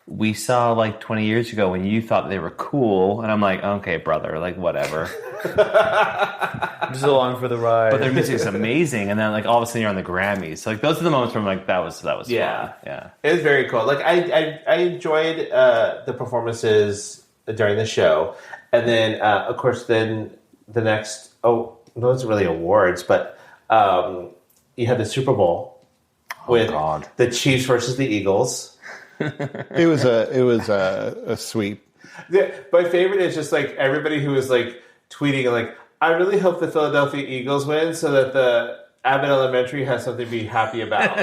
We saw like 20 years ago when you thought they were cool. And I'm like, okay, brother, like whatever. I'm just along for the ride. But their music's amazing. And then like all of a sudden you're on the Grammys. So, like those are the moments where I'm like, that was fun. Yeah. It was very cool. Like I enjoyed the performances during the show. And then of course then the next, those are really awards, but you had the Super Bowl with the Chiefs versus the Eagles. It was a sweep. My favorite is just like everybody who was like tweeting like, I really hope the Philadelphia Eagles win so that the Abbott Elementary has something to be happy about.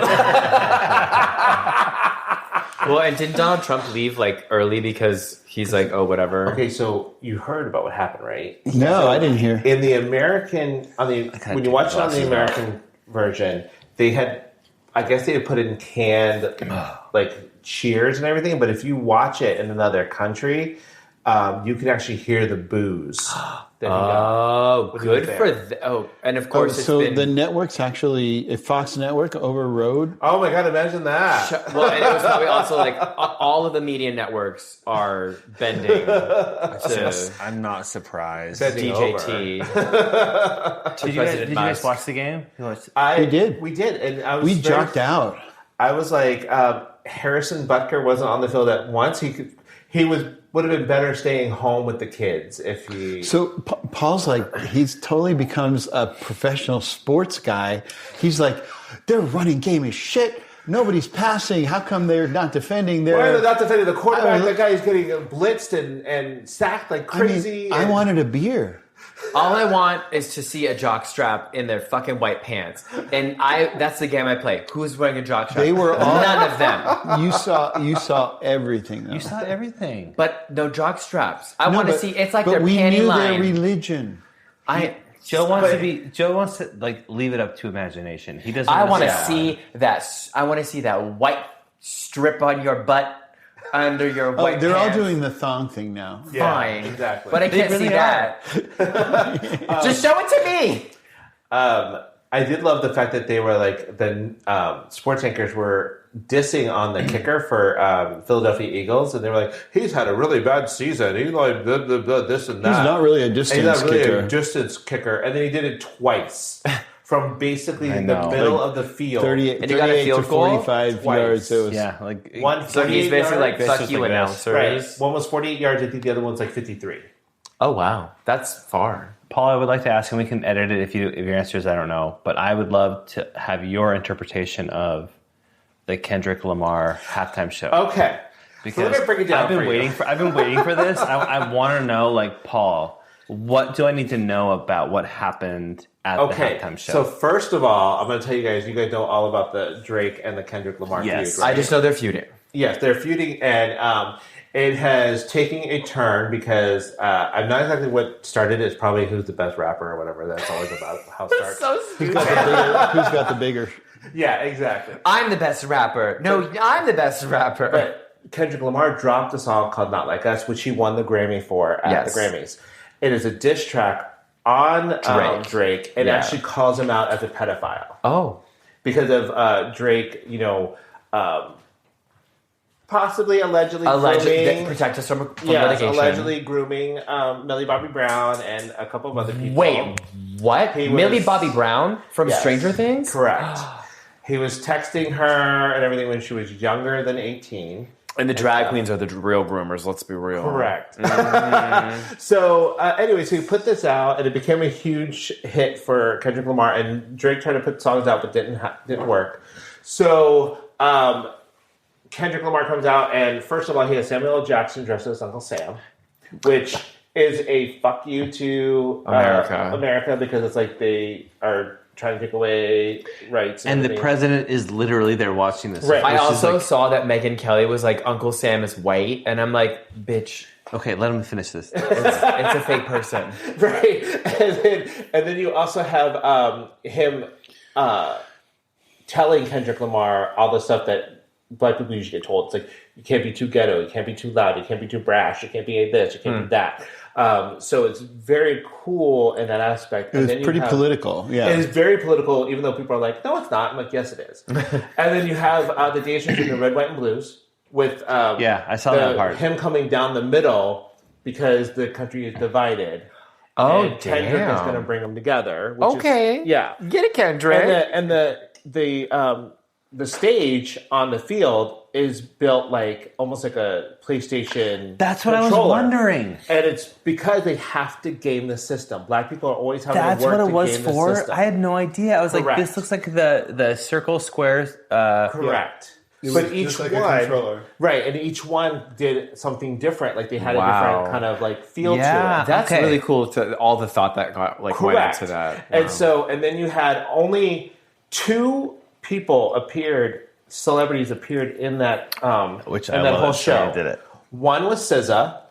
Well, and didn't Donald Trump leave like early because he's like, oh, whatever? Okay, so you heard about what happened, right? No, so I didn't hear. In the American, when you watch it on the American version, they had, I guess they had put in canned like cheers and everything, but if you watch it in another country, you can actually hear the boos. Good for and of course, the networks actually, Fox Network overrode. Oh my God! Imagine that. Well, and it was probably also like all of the media networks are bending. I'm not surprised. DJT. Did you guys watch the game? We did. We did, and we jocked out. I was like, Harrison Butker wasn't on the field at once. He would have been better staying home with the kids if he. So Paul's like, he's totally becomes a professional sports guy. He's like, their running game is shit. Nobody's passing. How come they're not defending? Why are they not defending the quarterback? That guy is getting blitzed and sacked like crazy. I wanted a beer. All I want is to see a jockstrap in their fucking white pants. And that's the game I play. Who's wearing a jockstrap? They were all... None of them. You saw everything, though. You saw everything. But no jockstraps. I want to see, it's like their panty line. But we knew their religion. Joe wants to like leave it up to imagination. He doesn't. I want to see that. I want to see that white strip on your butt under your white. They're pants. all doing the thong thing now. Yeah, fine, exactly. But I can't see that. Just show it to me. I did love the fact that they were like the sports anchors were dissing on the kicker for Philadelphia Eagles, and they were like, "He's had a really bad season. He's like blah, blah, blah, this and that. He's not really a distance kicker, and then he did it twice from basically the middle of the field, 38 and he got a field to goal 45 yards. So one. So he's basically like fuck you announcers. Right. One was 48 yards. I think the other one's like 53. Oh wow, that's far. Paul, I would like to ask, and we can edit it if your answer is I don't know, but I would love to have your interpretation of the Kendrick Lamar halftime show. Okay, because so let me break it down. I've been waiting for this. I want to know, like, Paul, what do I need to know about what happened at the halftime show? So first of all, I'm going to tell you guys know all about the Drake and the Kendrick Lamar feud. Right? I just know they're feuding. Yes, they're feuding, and it has taken a turn because I'm not exactly what started. It's probably who's the best rapper or whatever. That's always about how it starts. So stupid. Who's got the bigger? Yeah, exactly. I'm the best rapper. No, I'm the best rapper. But Kendrick Lamar dropped a song called Not Like Us, which he won the Grammy for at the Grammys. It is a diss track on Drake. It actually calls him out as a pedophile. Oh. Because of Drake, Possibly, allegedly grooming. Protect us from Yes, litigation. allegedly grooming Millie Bobby Brown and a couple of other people. Wait, what? Millie Bobby Brown from Stranger Things? Correct. He was texting her and everything when she was younger than 18. And the drag queens are the real groomers, let's be real. Correct. So, anyway, so he put this out, and it became a huge hit for Kendrick Lamar, and Drake tried to put songs out, but didn't work. So, Kendrick Lamar comes out, and first of all, he has Samuel L. Jackson dressed as Uncle Sam, which is a fuck you to America because it's like they are trying to take away rights. And the president is literally there watching this. Right. I also saw that Megyn Kelly was like, Uncle Sam is white, and I'm like, bitch. Okay, let him finish this. It's a fake person. Right. And then you also have him telling Kendrick Lamar all the stuff that Black people usually get told. It's like, you can't be too ghetto, you can't be too loud, you can't be too brash, you can't be this, you can't be that. So it's very cool in that aspect. It was pretty political, yeah. It is very political, even though people are like, no, it's not. I'm like, yes, it is. And then you have the Dance Between the Red, White, and Blues with I saw that part. Him coming down the middle because the country is divided. Oh, and Kendrick is going to bring them together. Okay. Yeah. Get it, Kendrick. And the stage on the field is built like almost like a PlayStation. That's what controller. I was wondering. And it's because they have to game the system. Black people are always having That's to work what it to was game for? the system. I had no idea. I was Correct. like, this looks like the circle squares. Correct. But each like one, a controller. right, and each one did something different. Like they had a different kind of like feel to it. That's really cool. To all the thought that got went Correct. into that. And then you had only 2 people celebrities appeared in that Which in I that love whole that show. she did it. One was SZA,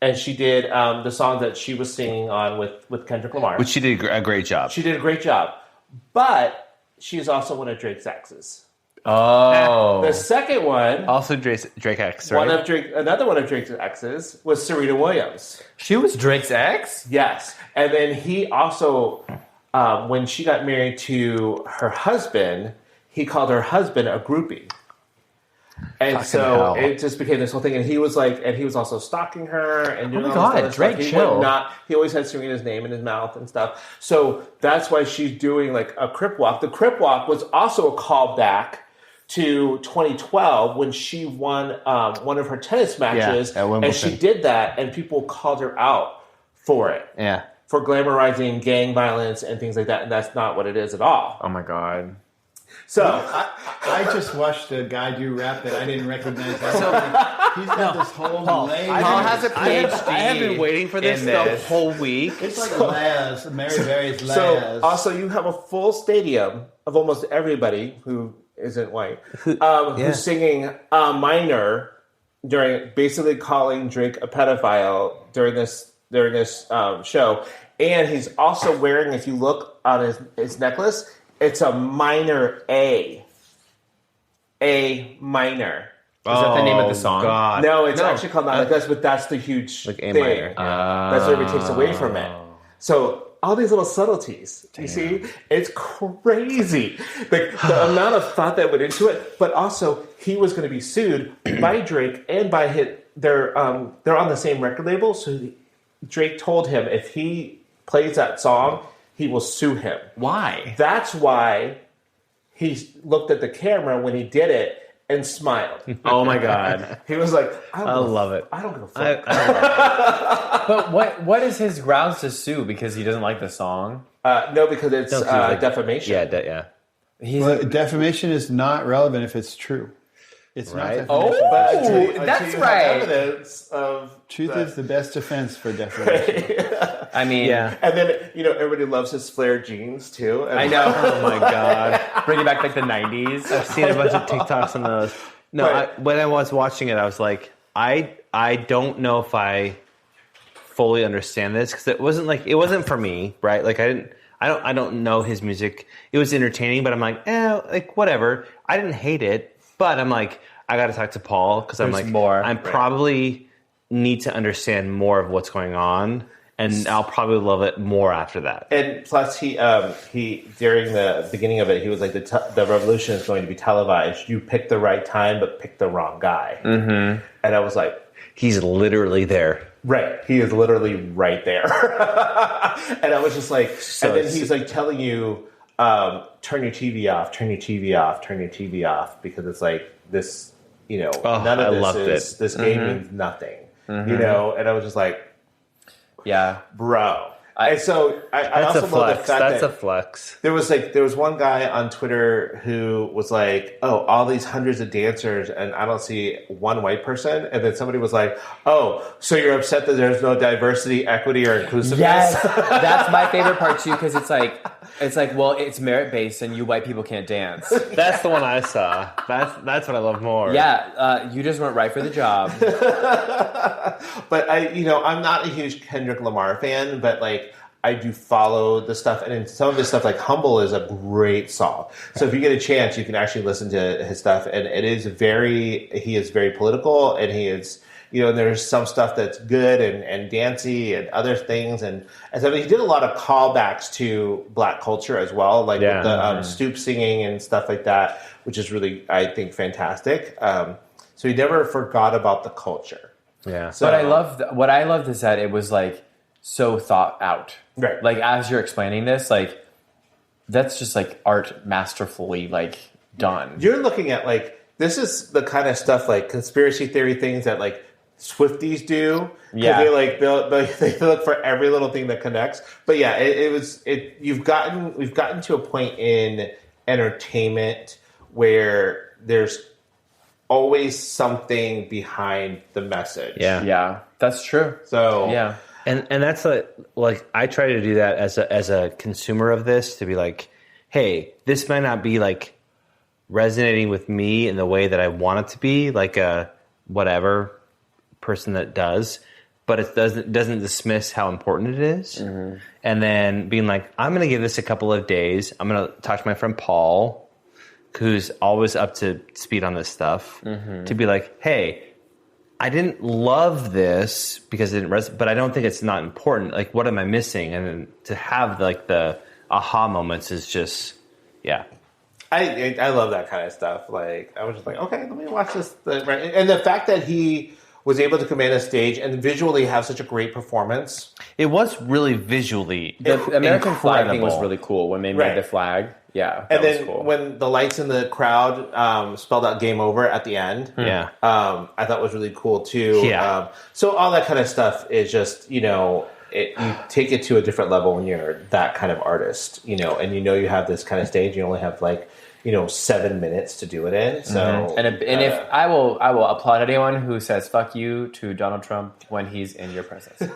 and she did the song that she was singing on with Kendrick Lamar. Which she did a great job. She did a great job, but she's also one of Drake's exes. Oh. The second one, Also Drake X, right? another one of Drake's exes was Serena Williams. She was Drake's ex? Yes, and then he also, when she got married to her husband, he called her husband a groupie. And so it just became this whole thing. And he was also stalking her and doing all this other Drake, stuff. chill. He always had Serena's name in his mouth and stuff. So that's why she's doing like a Crip Walk. The Crip Walk was also a callback to 2012 when she won one of her tennis matches. at Wimbledon. And she did that and people called her out for it. Yeah. For glamorizing gang violence and things like that. And that's not what it is at all. Oh my god. So I just watched a guy do rap that I didn't recognize. He's got this whole lane. Paul has a PhD. I have been waiting for this the whole week. It's like Laz, Mary Berry's Laz. So also you have a full stadium of almost everybody who isn't white who's singing Minor during basically calling Drake a pedophile during this show, and he's also wearing, if you look on his necklace, it's a minor A minor. Is that the name of the song? God. No, it's actually called not like this, but that's the huge Like A thing. minor. That's what everybody takes away from it. So all these little subtleties, you see, it's crazy. Like the amount of thought that went into it, but also he was going to be sued by Drake and by they're on the same record label. So Drake told him if he plays that song, he will sue him. Why? That's why he looked at the camera when he did it and smiled. Oh my god. He was like, I love it. I don't give a fuck. But what is his grounds to sue? Because he doesn't like the song? No, because it's defamation. Yeah. Well, defamation is not relevant if it's true. It's Right. not defamation. But until that's you have right. evidence of Truth is the best defense for defamation. I mean, And then, everybody loves his flared jeans, too. And I know. Oh my god. Bringing back like the 90s. I've seen a bunch of TikToks on those. No, Right. when I was watching it, I was like, I don't know if I fully understand this because it wasn't for me, right? Like I don't know his music. It was entertaining, but I'm like, whatever. I didn't hate it, but I'm like, I got to talk to Paul because I'm like, more. I probably need to understand more of what's going on. and I'll probably love it more after that. And plus, he during the beginning of it, he was like, the revolution is going to be televised. You picked the right time, but picked the wrong guy. Mm-hmm. And I was like, he's literally there. Right. He is literally right there. And I was just like, and then he's like telling you, turn your TV off, turn your TV off, turn your TV off, because it's like this, none of this game means nothing, and I was just like, yeah, bro. And so I also love the fact that's a flex. There was one guy on Twitter who was like, oh, all these hundreds of dancers and I don't see one white person. And then somebody was like, oh, so you're upset that there's no diversity, equity, or inclusiveness? Yes, that's my favorite part too, because it's like, well, it's merit based and you white people can't dance. That's the one I saw. That's what I love more. Yeah, you just weren't right for the job. But I'm not a huge Kendrick Lamar fan, but like, I do follow the stuff, and in some of his stuff, like Humble is a great song. So if you get a chance, you can actually listen to his stuff, and he is very political, and he is, there's some stuff that's good and dancey and other things, and so he did a lot of callbacks to Black culture as well, like with the stoop singing and stuff like that, which is really, I think, fantastic. So he never forgot about the culture. Yeah. So, but what I loved is that it was like so thought out. Right. Like, as you're explaining this, like, that's just like art masterfully like done. You're looking at like, this is the kind of stuff like conspiracy theory things that like Swifties do. Yeah. They look for every little thing that connects. But yeah, we've gotten to a point in entertainment where there's always something behind the message. Yeah. Yeah. That's true. So yeah. And that's like I try to do that as a consumer of this, to be like, hey, this might not be like resonating with me in the way that I want it to be, like a whatever person that does, but it doesn't dismiss how important it is. Mm-hmm. And then being like, I'm going to give this a couple of days. I'm going to talk to my friend Paul, who's always up to speed on this stuff, to be like, hey, I didn't love this because it didn't resonate, but I don't think it's not important. Like, what am I missing? And then to have like the aha moments is just, yeah. I love that kind of stuff. Like, I was just like, okay, let me watch this. And the fact that he was able to command a stage and visually have such a great performance. It was really visually The American flag thing was really cool when they made the flag. Yeah, and then when the lights in the crowd spelled out "Game Over" at the end, I thought was really cool too. Yeah. So all that kind of stuff is just you take it to a different level when you're that kind of artist, and you have this kind of stage. You only have 7 minutes to do it in. So if I will applaud anyone who says "fuck you" to Donald Trump when he's in your presence.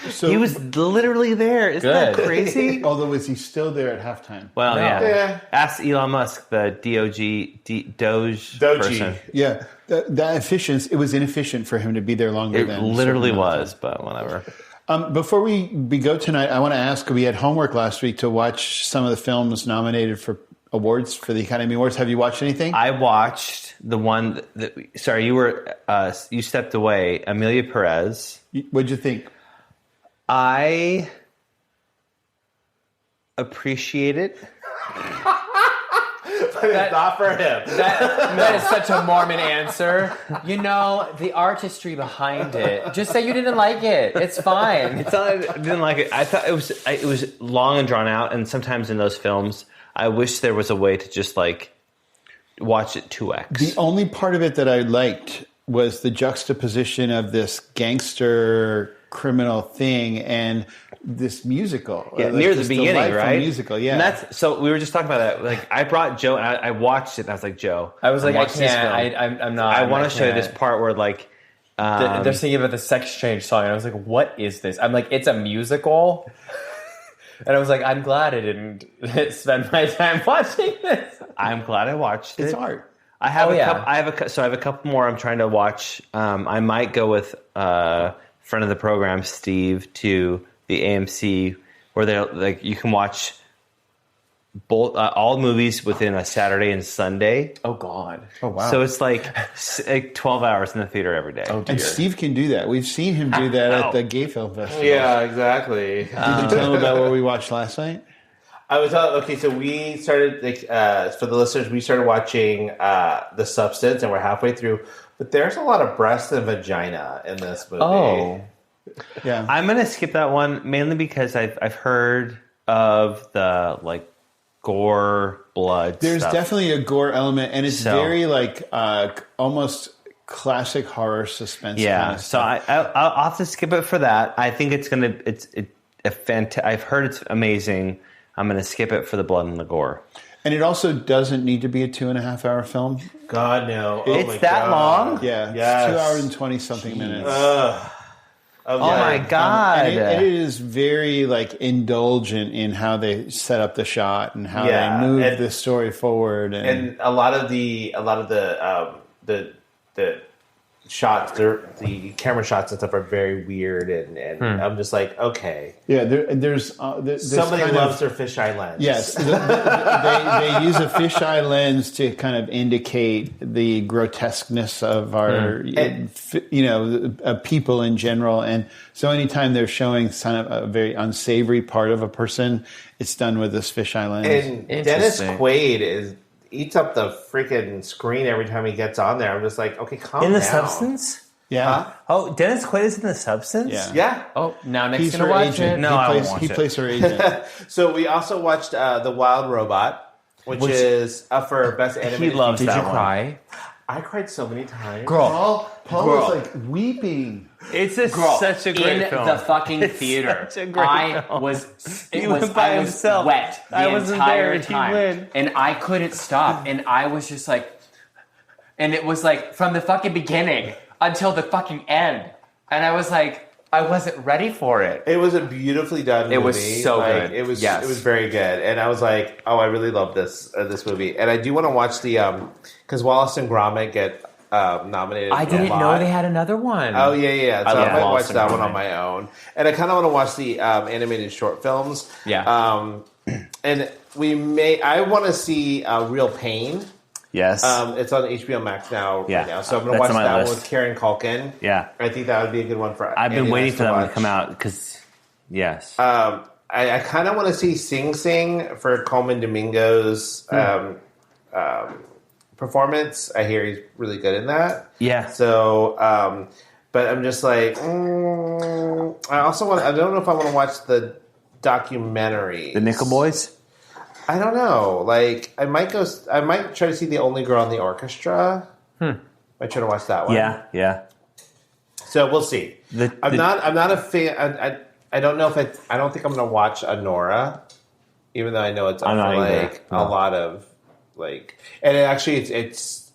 So, he was literally there. Isn't that crazy? Although, is he still there at halftime? Well, yeah. Ask Elon Musk, the Doge person. Yeah, that efficiency. It was inefficient for him to be there longer. It literally was, but whatever. Before we go tonight, I want to ask. We had homework last week to watch some of the films nominated for awards for the Academy Awards. Have you watched anything? I watched the one that. Sorry, you stepped away. Amelia Perez. What'd you think? I appreciate it. But it's not for him. That is such a Mormon answer. The artistry behind it. Just say you didn't like it. It's fine. It's not that I didn't like it. I thought it was long and drawn out, and sometimes in those films, I wish there was a way to just watch it 2x. The only part of it that I liked was the juxtaposition of this gangster criminal thing and this musical. Yeah, near the beginning, right? Musical, yeah. And that's so. We were just talking about that. Like, I brought Joe, and I watched it, and I was like, Joe, I was like, I can't. I'm not. I want to show you this part where they're singing about the sex change song, and I was like, what is this? I'm like, it's a musical. And I was like, I'm glad I didn't spend my time watching this. I'm glad I watched it. It's art. I have a couple more I'm trying to watch. I might go with friend of the program, Steve, to the AMC where they're you can watch both all movies within a Saturday and Sunday. Oh God. Oh wow. So it's like 12 hours in the theater every day. Oh dear. And Steve can do that. We've seen him do that at the Gay Film Festival. Yeah, exactly. Did you tell him about what we watched last night? I was okay. So we started for the listeners. We started watching The Substance, and we're halfway through. But there's a lot of breast and vagina in this movie. Oh, Yeah. I'm gonna skip that one mainly because I've heard of the like gore, blood. There's stuff. definitely a gore element, and it's So- very like almost classic horror suspense. Yeah, kind of so stuff. I'll have to skip it for that. I think it's gonna I've heard it's amazing. I'm gonna skip it for the blood and the gore. And it also doesn't need to be a 2.5 hour film. God no! It's that long? Yeah, Yes. it's 2 hours and 20 something minutes. Oh my god! And it is very like indulgent in how they set up the shot and how Yeah, they move and- the story forward. And a lot of the shots, the camera shots and stuff are very weird, and I'm just like, okay, yeah, there's somebody kind loves of, their fisheye lens. Yes, they use a fisheye lens to kind of indicate the grotesqueness of our, people in general. And so anytime they're showing kind of a very unsavory part of a person, it's done with this fisheye lens. And Dennis Quaid eats up the freaking screen every time he gets on there. I'm just like, okay, calm down. In The Substance? Yeah. Huh? Oh, Dennis Quaid is in The Substance? Yeah. Yeah. Oh, now Nick's He's gonna her watch agent. it. No, I won't watch He it. plays her agent. So we also watched The Wild Robot, which is up for Best Animated. He loves Did that you one. cry? I cried so many times. Girl, Paul was like weeping. It's girl, such a great in film. the fucking It's theater. such a great film. He went by I was himself. wet the I wasn't entire there. He time, went. and I couldn't stop, and I was just like, and it was like from the fucking beginning until the fucking end, and I was like, I wasn't ready for it. It was a beautifully done movie. It was so good. It was Yes. it was very good, and I was like, oh, I really love this movie, and I do want to watch the because Wallace and Gromit get nominated. I for didn't a know lot. they had another one. Oh yeah. So I love might watch Wallace and that one Gromit. on my own, and I kind of want to watch the animated short films. Yeah. And I want to see Real Pain. Yes. It's on HBO Max now. Yeah. Right now, so I'm going to That's watch on my that list. one with Karen Culkin. yeah. I think that would be a good one for. I've been Andy waiting and I for that one to watch. come out because, yes. I kind of want to see Sing Sing for Coleman Domingo's performance. I hear he's really good in that. yeah. So, but I'm just like, I also want. I don't know if I want to watch the documentary. The Nickel Boys? I don't know. Like, I might go. I might try to see The Only Girl in the Orchestra. Might try to watch that one. Yeah. So we'll see. I'm not a fan. I don't know if I don't think I'm going to watch Anora, even though I know it's up I'm for not either. like a lot of like. And it's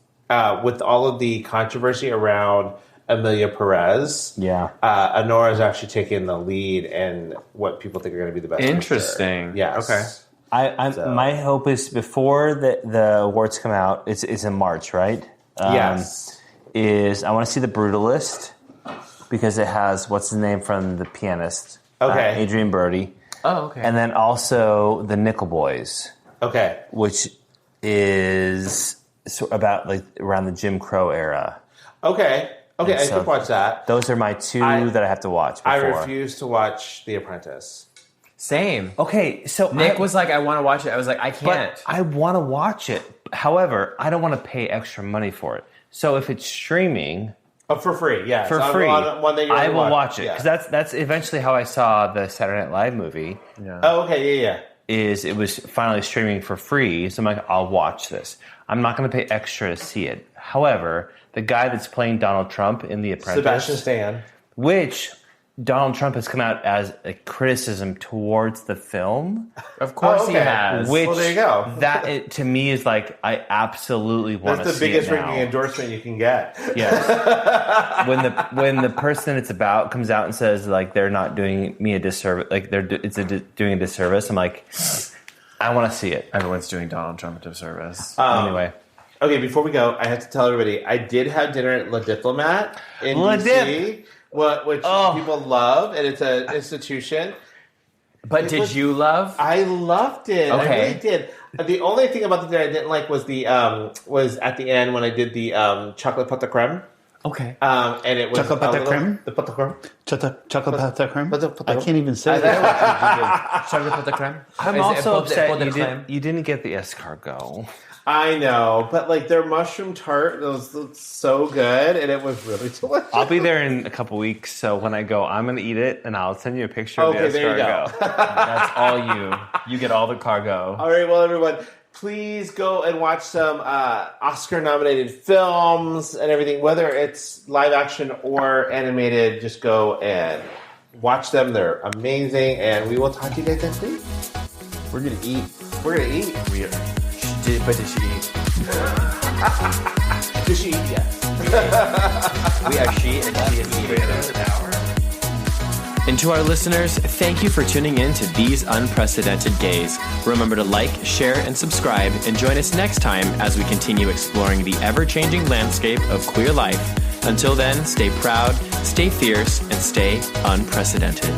with all of the controversy around Amelia Perez. Yeah. Anora is actually taking the lead and what people think are going to be the best. Interesting. picture. Yes. Okay. My hope is before the awards come out, it's in March, right? Yes. Is I want to see The Brutalist because it has what's his name from The Pianist, Okay. Adrian Brody, Oh, okay. and then also The Nickel Boys, Okay. which is about like around the Jim Crow era. Okay. I so- could watch that. Those are my two that I have to watch. I Before. refuse to watch The Apprentice. Same. Okay, so Nick was like, I want to watch it. I was like, I can't. But I want to watch it. However, I don't want to pay extra money for it. So if it's streaming For free, yeah. for So free, one that you're I gonna will watch it Yeah. because that's eventually how I saw the Saturday Night Live movie. Oh, okay, yeah. Is it was finally streaming for free, so I'm like, I'll watch this. I'm not going to pay extra to see it. However, the guy that's playing Donald Trump in The Apprentice, Sebastian Stan. which Donald Trump has come out as a criticism towards the film. Of course he okay. has. Which Well, there you go. That to me is like I absolutely want to That's see the biggest it now. ringing endorsement you can get. Yes. when the person it's about comes out and says like they're not doing me a disservice, like doing a disservice, I'm like, I want to see it. Everyone's doing Donald Trump a disservice. Anyway, Okay, before we go, I have to tell everybody I did have dinner at La Diplomat in La DC, which people love, and it's an institution. But did you love? I loved it. Okay. I really did. The only thing about the dinner I didn't like was was at the end when I did the chocolate pâte à crème. Okay. And it was Chocolate pâte à crème? The pâte à crème. Chocolate pâte à crème? Pâte à I can't even say that. Chocolate pâte à crème. I'm Is it also pot de upset crème? you didn't get the escargot. I know, but like their mushroom tart was so good, and it was really delicious. I'll be there in a couple weeks, so when I go, I'm going to eat it, and I'll send you a picture of the escargot. There you go. That's all you. You get all the cargo. All right, well, everyone, please go and watch some Oscar-nominated films and everything, whether it's live action or animated. Just go and watch them. They're amazing, and we will talk to you guys next week. We're going to eat. We're going to eat. But did she eat? Did she eat? Yes. We are she and she is he. And to our listeners, thank you for tuning in to These Unprecedented Gays. Remember to like, share, and subscribe, and join us next time as we continue exploring the ever-changing landscape of queer life. Until then, stay proud, stay fierce, and stay unprecedented.